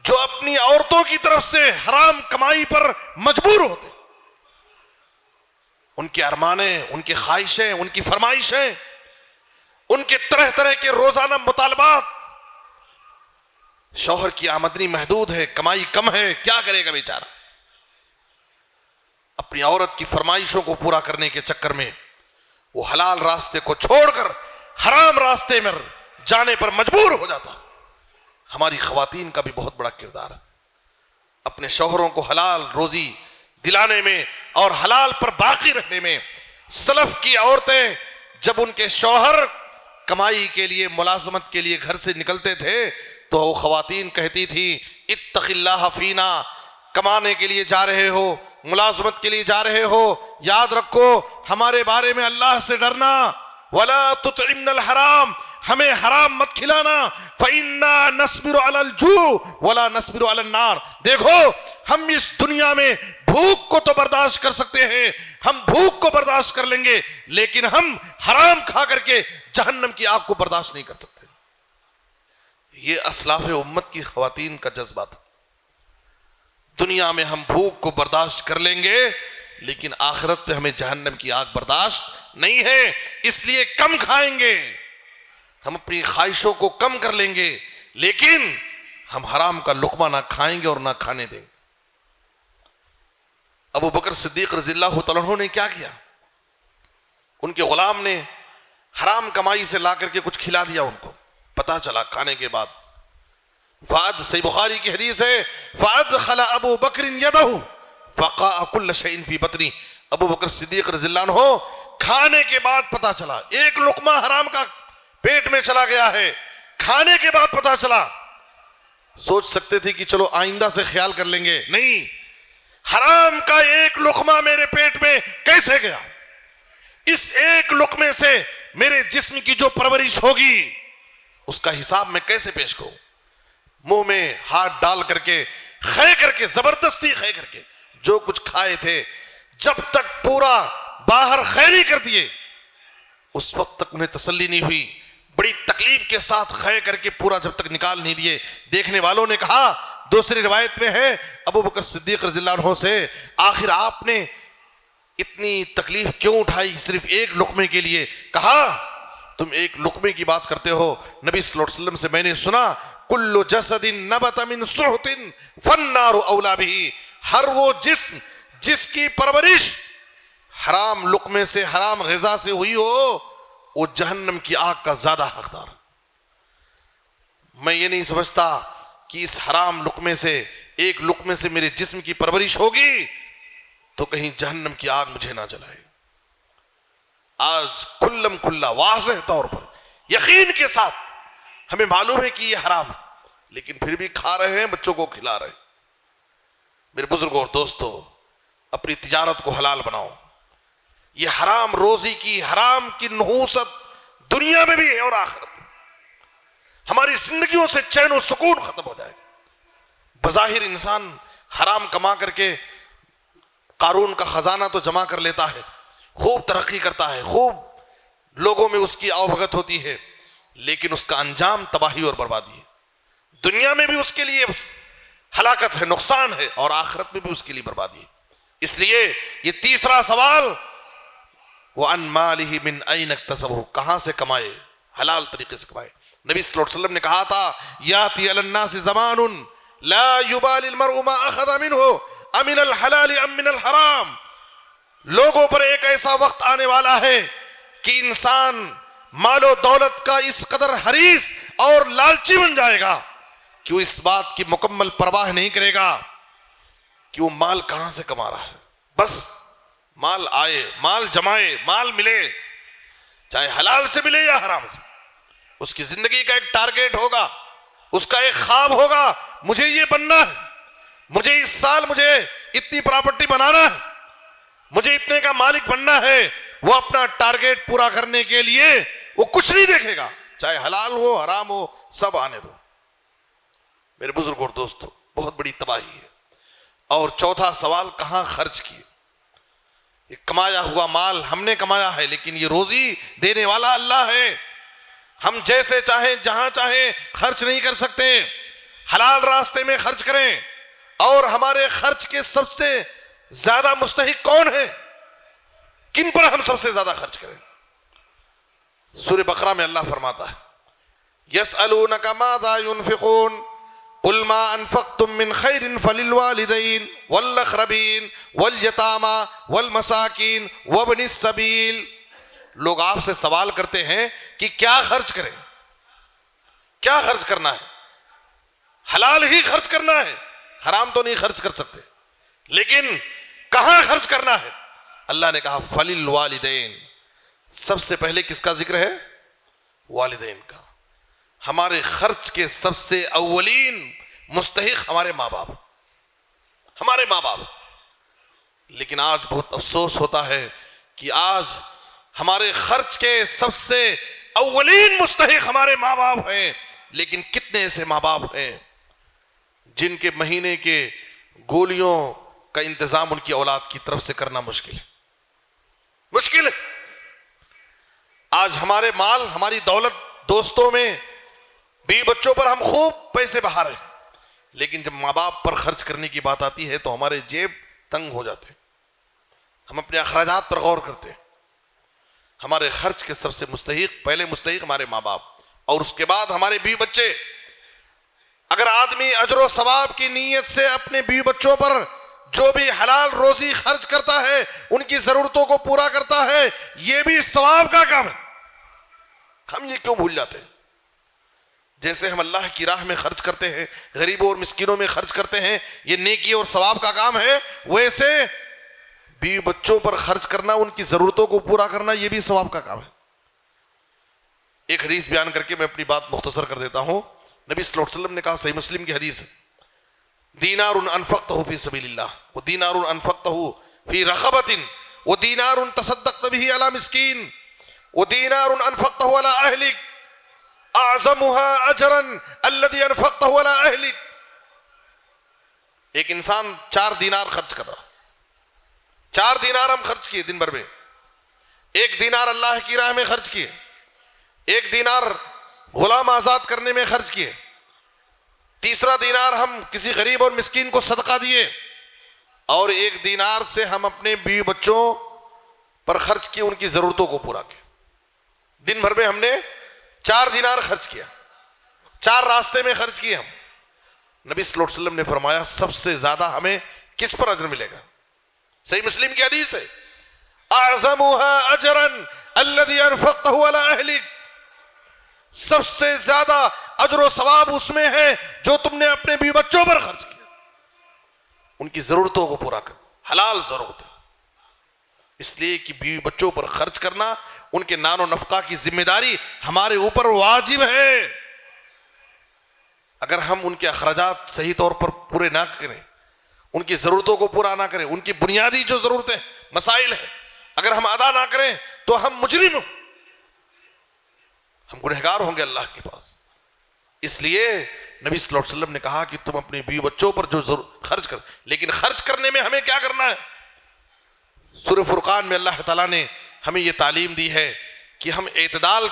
جو اپنی عورتوں کی طرف سے حرام کمائی پر مجبور ہوتے. ان کے ارمانیں، ان کی خواہشیں، ان کی فرمائشیں، ان کے طرح طرح کے روزانہ مطالبات. شوہر کی آمدنی محدود ہے، کمائی کم ہے، کیا کرے گا بیچارہ؟ اپنی عورت کی فرمائشوں کو پورا کرنے کے چکر میں وہ حلال راستے کو چھوڑ کر حرام راستے میں جانے پر مجبور ہو جاتا. ہماری خواتین کا بھی بہت بڑا کردار ہے اپنے شوہروں کو حلال روزی دلانے میں اور حلال پر باقی رکھنے میں. سلف کی عورتیں جب ان کے شوہر کمائی کے لیے، ملازمت کے لیے گھر سے نکلتے تھے تو وہ خواتین کہتی تھی اتق اللہ فینا، کمانے کے لیے جا رہے ہو، ملازمت کے لیے جا رہے ہو، یاد رکھو ہمارے بارے میں اللہ سے ڈرنا. ولا تطعمنا الحرام، ہمیں حرام مت کھلانا. فإنا نصبر على الجوع ولا نصبر على النار. دیکھو ہم اس دنیا میں بھوک کو تو برداشت کر سکتے ہیں، ہم بھوک کو برداشت کر لیں گے، لیکن ہم حرام کھا کر کے جہنم کی آگ کو برداشت نہیں کر سکتے. یہ اسلاف امت کی خواتین کا جذبہ تھا. دنیا میں ہم بھوک کو برداشت کر لیں گے لیکن آخرت پہ ہمیں جہنم کی آگ برداشت نہیں ہے، اس لیے کم کھائیں گے، ہم اپنی خواہشوں کو کم کر لیں گے، لیکن ہم حرام کا لقمہ نہ کھائیں گے اور نہ کھانے دیں گے. ابو بکر صدیق رضی اللہ تعالیٰ عنہ نے کیا کیا؟ ان کے غلام نے حرام کمائی سے لا کر کے کچھ کھلا دیا ان کو. پتا چلا کھانے کے بعد صحیح بخاری کی حدیث ہے فَأَدْخَلَ أَبُو بَكْرٍ يَدَهُ فَقَاءَ كُلَّ شَيْءٍ فِي بَطْنِهِ. ابو بکر صدیق رضی اللہ عنہ کھانے کے بعد پتا چلا ایک لقمہ حرام کا پیٹ میں چلا گیا ہے. کھانے کے بعد پتا چلا. سوچ سکتے تھے کہ چلو آئندہ سے خیال کر لیں گے، نہیں، حرام کا ایک لقمہ میرے پیٹ میں کیسے گیا؟ اس ایک لقمے سے میرے جسم کی جو پرورش ہوگی اس کا حساب میں کیسے پیش کروں؟ منہ میں ہاتھ ڈال کر کے خے کر کے، زبردستی خے کر کے جو کچھ کھائے تھے جب تک پورا باہر خے نہیں کر دیے اس وقت تک انہیں تسلی نہیں ہوئی. بڑی تکلیف کے ساتھ خے کر کے پورا جب تک نکال نہیں دیے. دیکھنے والوں نے کہا، دوسری روایت میں ہے ابو بکر صدیق رضی اللہ عنہ سے، آخر آپ نے اتنی تکلیف کیوں اٹھائی صرف ایک لقمے کے لیے؟ کہا تم ایک لقمے کی بات کرتے ہو، نبی صلی اللہ علیہ وسلم سے میں نے سنا کل جسد نبت من سحت فالنار اولا به. ہر وہ جسم جس کی پرورش حرام لقمے سے، حرام غذا سے ہوئی ہو، وہ جہنم کی آگ کا زیادہ حقدار. میں یہ نہیں سمجھتا کہ اس حرام لقمے سے، ایک لقمے سے میرے جسم کی پرورش ہوگی تو کہیں جہنم کی آگ مجھے نہ جلائے. آج کھلم کھلا واضح طور پر یقین کے ساتھ ہمیں معلوم ہے کہ یہ حرام ہے لیکن پھر بھی کھا رہے ہیں، بچوں کو کھلا رہے ہیں. میرے بزرگوں اور دوستو، اپنی تجارت کو حلال بناؤ. یہ حرام روزی کی، حرام کی نحوست دنیا میں بھی ہے اور آخرت میں. ہماری زندگیوں سے چین و سکون ختم ہو جائے. بظاہر انسان حرام کما کر کے قارون کا خزانہ تو جمع کر لیتا ہے، خوب ترقی کرتا ہے، خوب لوگوں میں اس کی آوبھگت ہوتی ہے، لیکن اس کا انجام تباہی اور بربادی ہے. دنیا میں بھی اس کے لیے ہلاکت ہے، نقصان ہے، اور آخرت میں بھی اس کے لیے بربادی ہے. اس لیے یہ تیسرا سوال، وَعَنْ مَالِهِ مِنْ أَيْنَ اكْتَسَبَهُ، کہاں سے کمائے، حلال طریقے سے کمائے. نبی صلی اللہ علیہ وسلم نے کہا تھا یاتی علی الناس زمان لا یبالی المرء ما اخذ منہ امن الحلال ام من الحرام. لوگوں پر ایک ایسا وقت آنے والا ہے کہ انسان مال و دولت کا اس قدر حریص اور لالچی بن جائے گا کہ وہ اس بات کی مکمل پرواہ نہیں کرے گا کہ وہ مال کہاں سے کما رہا ہے. بس مال آئے، مال جمائے، مال ملے، چاہے حلال سے ملے یا حرام سے. اس کی زندگی کا ایک ٹارگیٹ ہوگا، اس کا ایک خواب ہوگا، مجھے یہ بننا ہے، مجھے اس سال مجھے اتنی پراپرٹی بنانا ہے، مجھے اتنے کا مالک بننا ہے. وہ اپنا ٹارگیٹ پورا کرنے کے لیے وہ کچھ نہیں دیکھے گا، چاہے حلال ہو حرام ہو، سب آنے دو. میرے بزرگ اور دوستو، بہت بڑی تباہی ہے. اور چوتھا سوال، کہاں خرچ کیے. یہ کمایا ہوا مال ہم نے کمایا ہے، لیکن یہ روزی دینے والا اللہ ہے. ہم جیسے چاہیں جہاں چاہیں خرچ نہیں کر سکتے. حلال راستے میں خرچ کریں. اور ہمارے خرچ کے سب سے زیادہ مستحق کون ہے، کن پر ہم سب سے زیادہ خرچ کریں. سورہ بقرہ میں اللہ فرماتا ہے يَسْأَلُونَكَ مَاذَا يُنْفِقُونَ قُلْ مَا أَنفَقْتُم مِّنْ خَيْرٍ فَلِلْوَالِدَيْنِ وَالْأَقْرَبِينَ وَالْيَتَامَى وَالْمَسَاكِينِ وَابْنِ السَّبِيلِ. لوگ آپ سے سوال کرتے ہیں کہ کیا خرچ کریں، کیا خرچ کرنا ہے. حلال ہی خرچ کرنا ہے، حرام تو نہیں خرچ کر سکتے. لیکن کہاں خرچ کرنا ہے؟ اللہ نے کہا فَلِلْوَالِدَيْنِ. سب سے پہلے کس کا ذکر ہے؟ والدین کا. ہمارے خرچ کے سب سے اولین مستحق ہمارے ماں باپ، ہمارے ماں باپ. لیکن آج بہت افسوس ہوتا ہے کہ آج ہمارے خرچ کے سب سے اولین مستحق ہمارے ماں باپ ہیں. لیکن کتنے ایسے ماں باپ ہیں جن کے مہینے کے گولیوں کا انتظام ان کی اولاد کی طرف سے کرنا مشکل ہے، مشکل ہے. آج ہمارے مال، ہماری دولت، دوستوں میں، بیوی بچوں پر ہم خوب پیسے بہا رہے ہیں، لیکن جب ماں باپ پر خرچ کرنے کی بات آتی ہے تو ہمارے جیب تنگ ہو جاتے ہیں. ہم اپنے اخراجات پر غور کرتے ہیں. ہمارے خرچ کے سب سے مستحق، پہلے مستحق ہمارے ماں باپ، اور اس کے بعد ہمارے بیوی بچے. اگر آدمی اجر و ثواب کی نیت سے اپنے بیوی بچوں پر جو بھی حلال روزی خرچ کرتا ہے، ان کی ضرورتوں کو پورا کرتا ہے، یہ بھی ثواب کا کام ہے. ہم یہ کیوں بھول جاتے ہیں؟ جیسے ہم اللہ کی راہ میں خرچ کرتے ہیں، غریبوں اور مسکینوں میں خرچ کرتے ہیں، یہ نیکی اور ثواب کا کام ہے، ویسے بیوی بچوں پر خرچ کرنا، ان کی ضرورتوں کو پورا کرنا، یہ بھی ثواب کا کام ہے. ایک حدیث بیان کر کے میں اپنی بات مختصر کر دیتا ہوں. نبی صلی اللہ علیہ وسلم نے کہا، صحیح مسلم کی حدیث ہے، دینار انفقتہ فی سبیل اللہ ودینار انفقتہ فی رغبۃ ودینار تصدقت به علی مسکین ودینار انفقتہ علی اہلک اعظمها اجرا الذی انفقتہ علی اہلک. ایک انسان 4 دینار خرچ کر رہا، 4 دینار ہم خرچ کیے دن بھر میں. 1 دینار اللہ کی راہ میں خرچ کیے، 1 دینار غلام آزاد کرنے میں خرچ کیے، 3 دینار ہم کسی غریب اور مسکین کو صدقہ دیے، اور 1 دینار سے ہم اپنے بیوی بچوں پر خرچ کیے، ان کی ضرورتوں کو پورا کیا. دن بھر میں ہم نے 4 دینار خرچ کیا، 4 راستے میں خرچ کیے. ہم نبی صلی اللہ علیہ وسلم نے فرمایا سب سے زیادہ ہمیں کس پر اجر ملے گا؟ صحیح مسلم کی حدیث ہے، اعظمها اجرا الذي انفقته على اهلك. سب سے زیادہ اجر و ثواب اس میں ہے جو تم نے اپنے بیوی بچوں پر خرچ کیا، ان کی ضرورتوں کو پورا کر، حلال ضرورت ہے. اس لیے کہ بیوی بچوں پر خرچ کرنا، ان کے نان و نفقہ کی ذمہ داری ہمارے اوپر واجب ہے. اگر ہم ان کے اخراجات صحیح طور پر پورے نہ کریں، ان کی ضرورتوں کو پورا نہ کریں، ان کی بنیادی جو ضرورتیں مسائل ہیں اگر ہم ادا نہ کریں تو ہم مجرم ہوں، ہم گنہگار ہوں گے اللہ کے پاس. اس لیے نبی صلی اللہ علیہ وسلم نے کہا کہ تم اپنے بیوی بچوں پر جو خرچ کر، لیکن خرچ کرنے میں ہمیں کیا کرنا ہے؟ سورہ فرقان میں اللہ تعالیٰ نے ہمیں یہ تعلیم دی ہے کہ ہم اعتدال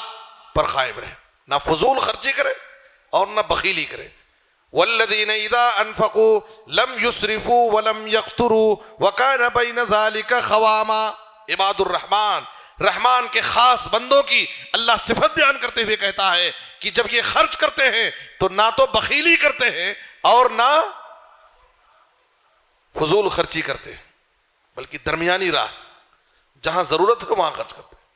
پر قائم رہیں، نہ فضول خرچی کریں اور نہ بخیلی کریں. والذین اذا انفقوا لم یسرفوا ولم یقتروا وکان بین ذلک قواما. عباد الرحمن، رحمان کے خاص بندوں کی اللہ صفت بیان کرتے ہوئے کہتا ہے کہ جب یہ خرچ کرتے ہیں تو نہ تو بخیلی کرتے ہیں اور نہ فضول خرچی کرتے ہیں، بلکہ درمیانی راہ، جہاں ضرورت ہے وہاں خرچ کرتے ہیں.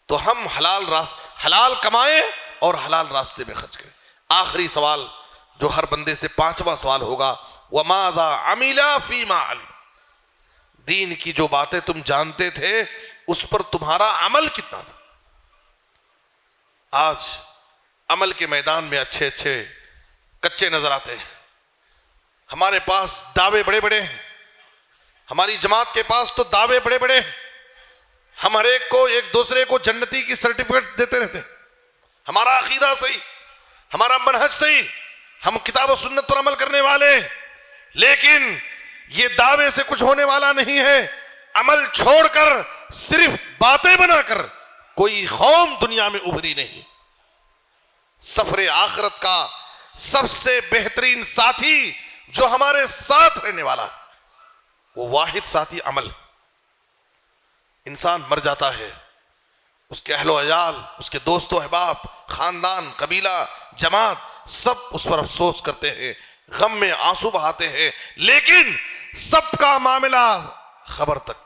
تو ہم حلال کمائیں اور حلال راستے میں خرچ کریں. آخری سوال جو ہر بندے سے 5واں سوال ہوگا، وَمَاذَا عَمِلَ فِي مَا عَلِمَ. دین کی جو باتیں تم جانتے تھے اس پر تمہارا عمل کتنا تھا؟ آج عمل کے میدان میں اچھے اچھے کچے نظر آتے ہیں. ہمارے پاس دعوے بڑے بڑے ہیں، ہماری جماعت کے پاس تو دعوے بڑے بڑے ہیں. ہم ہر ایک کو ایک دوسرے کو جنتی کی سرٹیفکیٹ دیتے رہتے ہیں. ہمارا عقیدہ صحیح، ہمارا منہج صحیح، ہم کتاب و سنت پر عمل کرنے والے، لیکن یہ دعوے سے کچھ ہونے والا نہیں ہے. عمل چھوڑ کر صرف باتیں بنا کر کوئی قوم دنیا میں ابھری نہیں. سفر آخرت کا سب سے بہترین ساتھی جو ہمارے ساتھ رہنے والا وہ واحد ساتھی عمل. انسان مر جاتا ہے، اس کے اہل و عیال، اس کے دوست و احباب، خاندان، قبیلہ، جماعت سب اس پر افسوس کرتے ہیں، غم میں آنسو بہاتے ہیں، لیکن سب کا معاملہ خبر تک.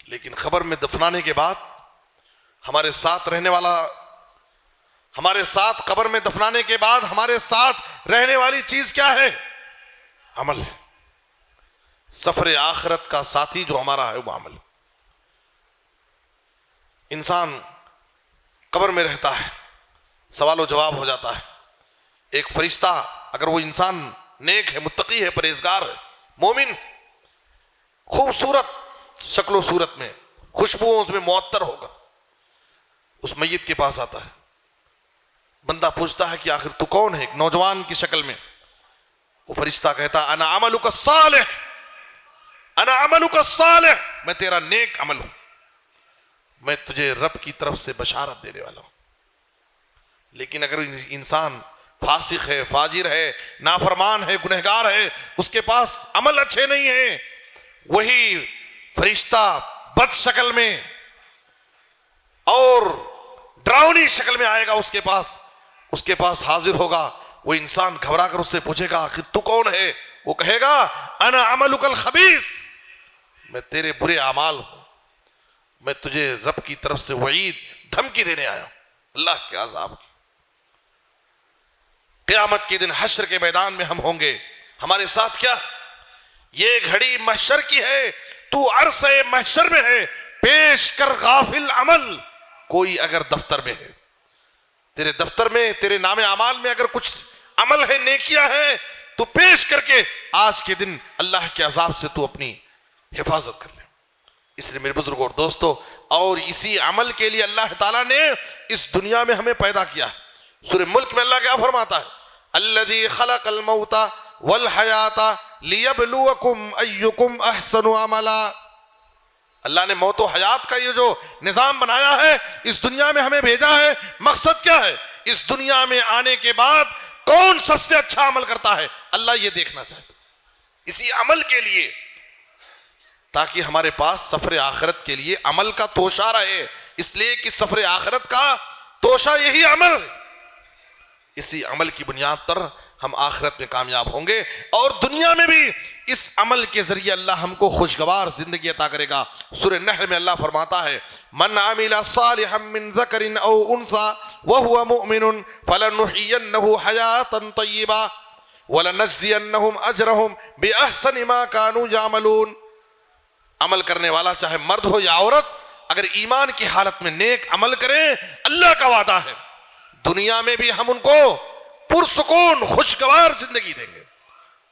لیکن خبر میں دفنانے کے بعد ہمارے ساتھ رہنے والا، ہمارے ساتھ قبر میں دفنانے کے بعد ہمارے ساتھ رہنے والی چیز کیا ہے؟ عمل ہے. سفر آخرت کا ساتھی جو ہمارا ہے وہ عمل. انسان قبر میں رہتا ہے، سوال و جواب ہو جاتا ہے. ایک فرشتہ اگر وہ انسان نیک ہے، متقی ہے، پرہیزگار ہے، مومن، خوبصورت شکل و صورت میں، خوشبوؤں اس میں معطر ہوگا، اس میت کے پاس آتا ہے. بندہ پوچھتا ہے کہ آخر تو کون ہے؟ ایک نوجوان کی شکل میں. وہ فرشتہ کہتا انا عملک الصالح، انا عملک الصالح، میں تیرا نیک عمل ہوں، میں تجھے رب کی طرف سے بشارت دینے والا ہوں. لیکن اگر انسان فاسق ہے، فاجر ہے، نافرمان ہے، گنہگار ہے، اس کے پاس عمل اچھے نہیں ہیں، وہی فرشتہ بد شکل میں اور ڈراؤنی شکل میں آئے گا، اس کے پاس حاضر ہوگا. وہ انسان گھبرا کر اس سے پوچھے گا کہ تو کون ہے؟ وہ کہے گا انا عملک الخبیث، میں تیرے برے اعمال ہوں، میں تجھے رب کی طرف سے وعید، دھمکی دینے آیا ہوں، اللہ کے عذاب کی. قیامت کے دن حشر کے میدان میں ہم ہوں گے، ہمارے ساتھ کیا؟ یہ گھڑی محشر کی ہے، تو عرصے محشر میں ہے، پیش کر غافل عمل. کوئی اگر دفتر میں ہے، تیرے دفتر میں، تیرے نام اعمال میں اگر کچھ عمل ہے، نیکیاں ہیں، تو پیش کر کے آج کے دن اللہ کے عذاب سے تو اپنی حفاظت کر لے. اس لیے میرے بزرگوں اور دوستو، اور اسی عمل کے لیے اللہ تعالیٰ نے اس دنیا میں ہمیں پیدا کیا. سورہ ملک میں اللہ کیا فرماتا ہے؟ الذی خلق الموت والحیات لیبلوکم ایکم احسن عملا. اللہ نے موت و حیات کا یہ جو نظام بنایا ہے، اس دنیا میں ہمیں بھیجا ہے. مقصد کیا ہے؟ اس دنیا میں آنے کے بعد کون سب سے اچھا عمل کرتا ہے، اللہ یہ دیکھنا چاہتا. اسی عمل کے لیے، تاکہ ہمارے پاس سفر آخرت کے لیے عمل کا توشہ رہے. اس لیے کہ سفر آخرت کا توشہ یہی عمل. اسی عمل کی بنیاد پر ہم آخرت میں کامیاب ہوں گے، اور دنیا میں بھی اس عمل کے ذریعے اللہ ہم کو خوشگوار زندگی عطا کرے گا. سورہ نحل میں اللہ فرماتا ہے من عمل صالحا من ذکر او انثى وهو مؤمن فلنحيينه حياة طیبہ ولنجزینہم اجرہم باحسن ما كانوا يعملون. عمل کرنے والا چاہے مرد ہو یا عورت، اگر ایمان کی حالت میں نیک عمل کریں، اللہ کا وعدہ ہے دنیا میں بھی ہم ان کو پرسکون خوشگوار زندگی دیں گے،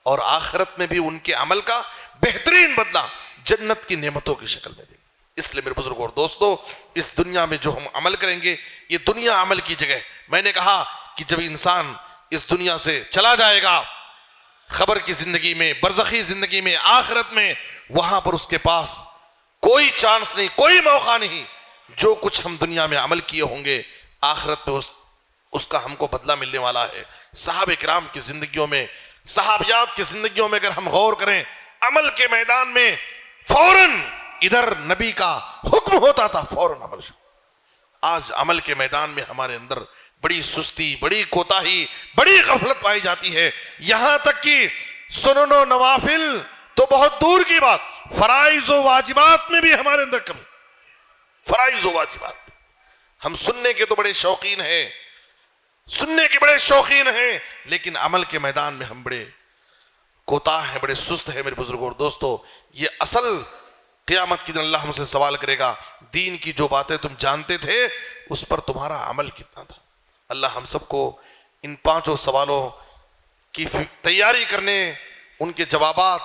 اور آخرت میں بھی ان کے عمل کا بہترین بدلہ جنت کی نعمتوں کی شکل میں دیں گے. اس لیے میرے بزرگوں اور دوستو، اس دنیا میں جو ہم عمل کریں گے، یہ دنیا عمل کی جگہ. میں نے کہا کہ جب انسان اس دنیا سے چلا جائے گا، خبر کی زندگی میں، برزخی زندگی میں، آخرت میں، وہاں پر اس کے پاس کوئی چانس نہیں، کوئی موقع نہیں. جو کچھ ہم دنیا میں عمل کیے ہوں گے آخرت میں اس کا ہم کو بدلہ ملنے والا ہے. صحابہ کرام کی زندگیوں میں، صحابیات کی زندگیوں میں اگر ہم غور کریں، عمل کے میدان میں فوراً ادھر نبی کا حکم ہوتا تھا، فوراً عمل شروع. آج عمل کے میدان میں ہمارے اندر بڑی سستی، بڑی کوتاہی، بڑی غفلت پائی جاتی ہے. یہاں تک کہ سنن و نوافل تو بہت دور کی بات، فرائض و واجبات میں بھی ہمارے اندر کمی. فرائض و واجبات ہم سننے کے تو بڑے شوقین ہیں، سننے کے بڑے شوقین ہیں، لیکن عمل کے میدان میں ہم بڑے کوتاہ ہیں، بڑے سست ہیں. میرے بزرگوں اور دوستو، یہ اصل قیامت کے دن اللہ ہم سے سوال کرے گا، دین کی جو باتیں تم جانتے تھے اس پر تمہارا عمل کتنا تھا. اللہ ہم سب کو ان 5 سوالوں کی تیاری کرنے، ان کے جوابات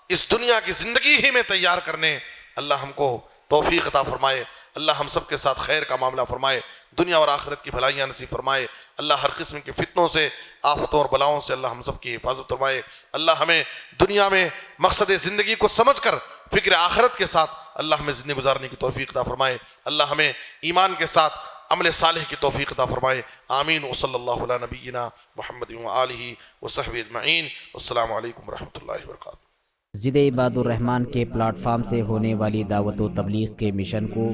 اس دنیا کی زندگی ہی میں تیار کرنے اللہ ہم کو توفیق عطا فرمائے. اللہ ہم سب کے ساتھ خیر کا معاملہ فرمائے، دنیا اور آخرت کی بھلائیاں نصیب فرمائے. اللہ ہر قسم کے فتنوں سے، آفتوں اور بلاؤں سے اللہ ہم سب کی حفاظت فرمائے. اللہ ہمیں دنیا میں مقصد زندگی کو سمجھ کر فکر آخرت کے ساتھ اللہ ہمیں زندگی گزارنے کی توفیق عطا فرمائے. اللہ ہمیں ایمان کے ساتھ عمل صالح کی توفیق عطا فرمائے. آمین. وصلی اللہ علی نبینا محمد وآلہ وصحبہ اجمعین. والسلام علیکم ورحمۃ اللہ وبرکاتہ. مسجد عباد الرحمن کے پلیٹ فارم سے ہونے والی دعوت و تبلیغ کے مشن کو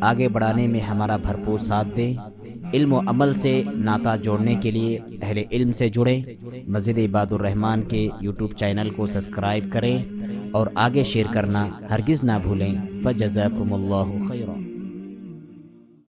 آگے بڑھانے میں ہمارا بھرپور ساتھ دیں. علم و عمل سے ناطہ جوڑنے کے لیے اہل علم سے جڑیں. مسجد عباد الرحمن کے یوٹیوب چینل کو سبسکرائب کریں اور آگے شیئر کرنا ہرگز نہ بھولیں. فجزاکم اللہ خیر.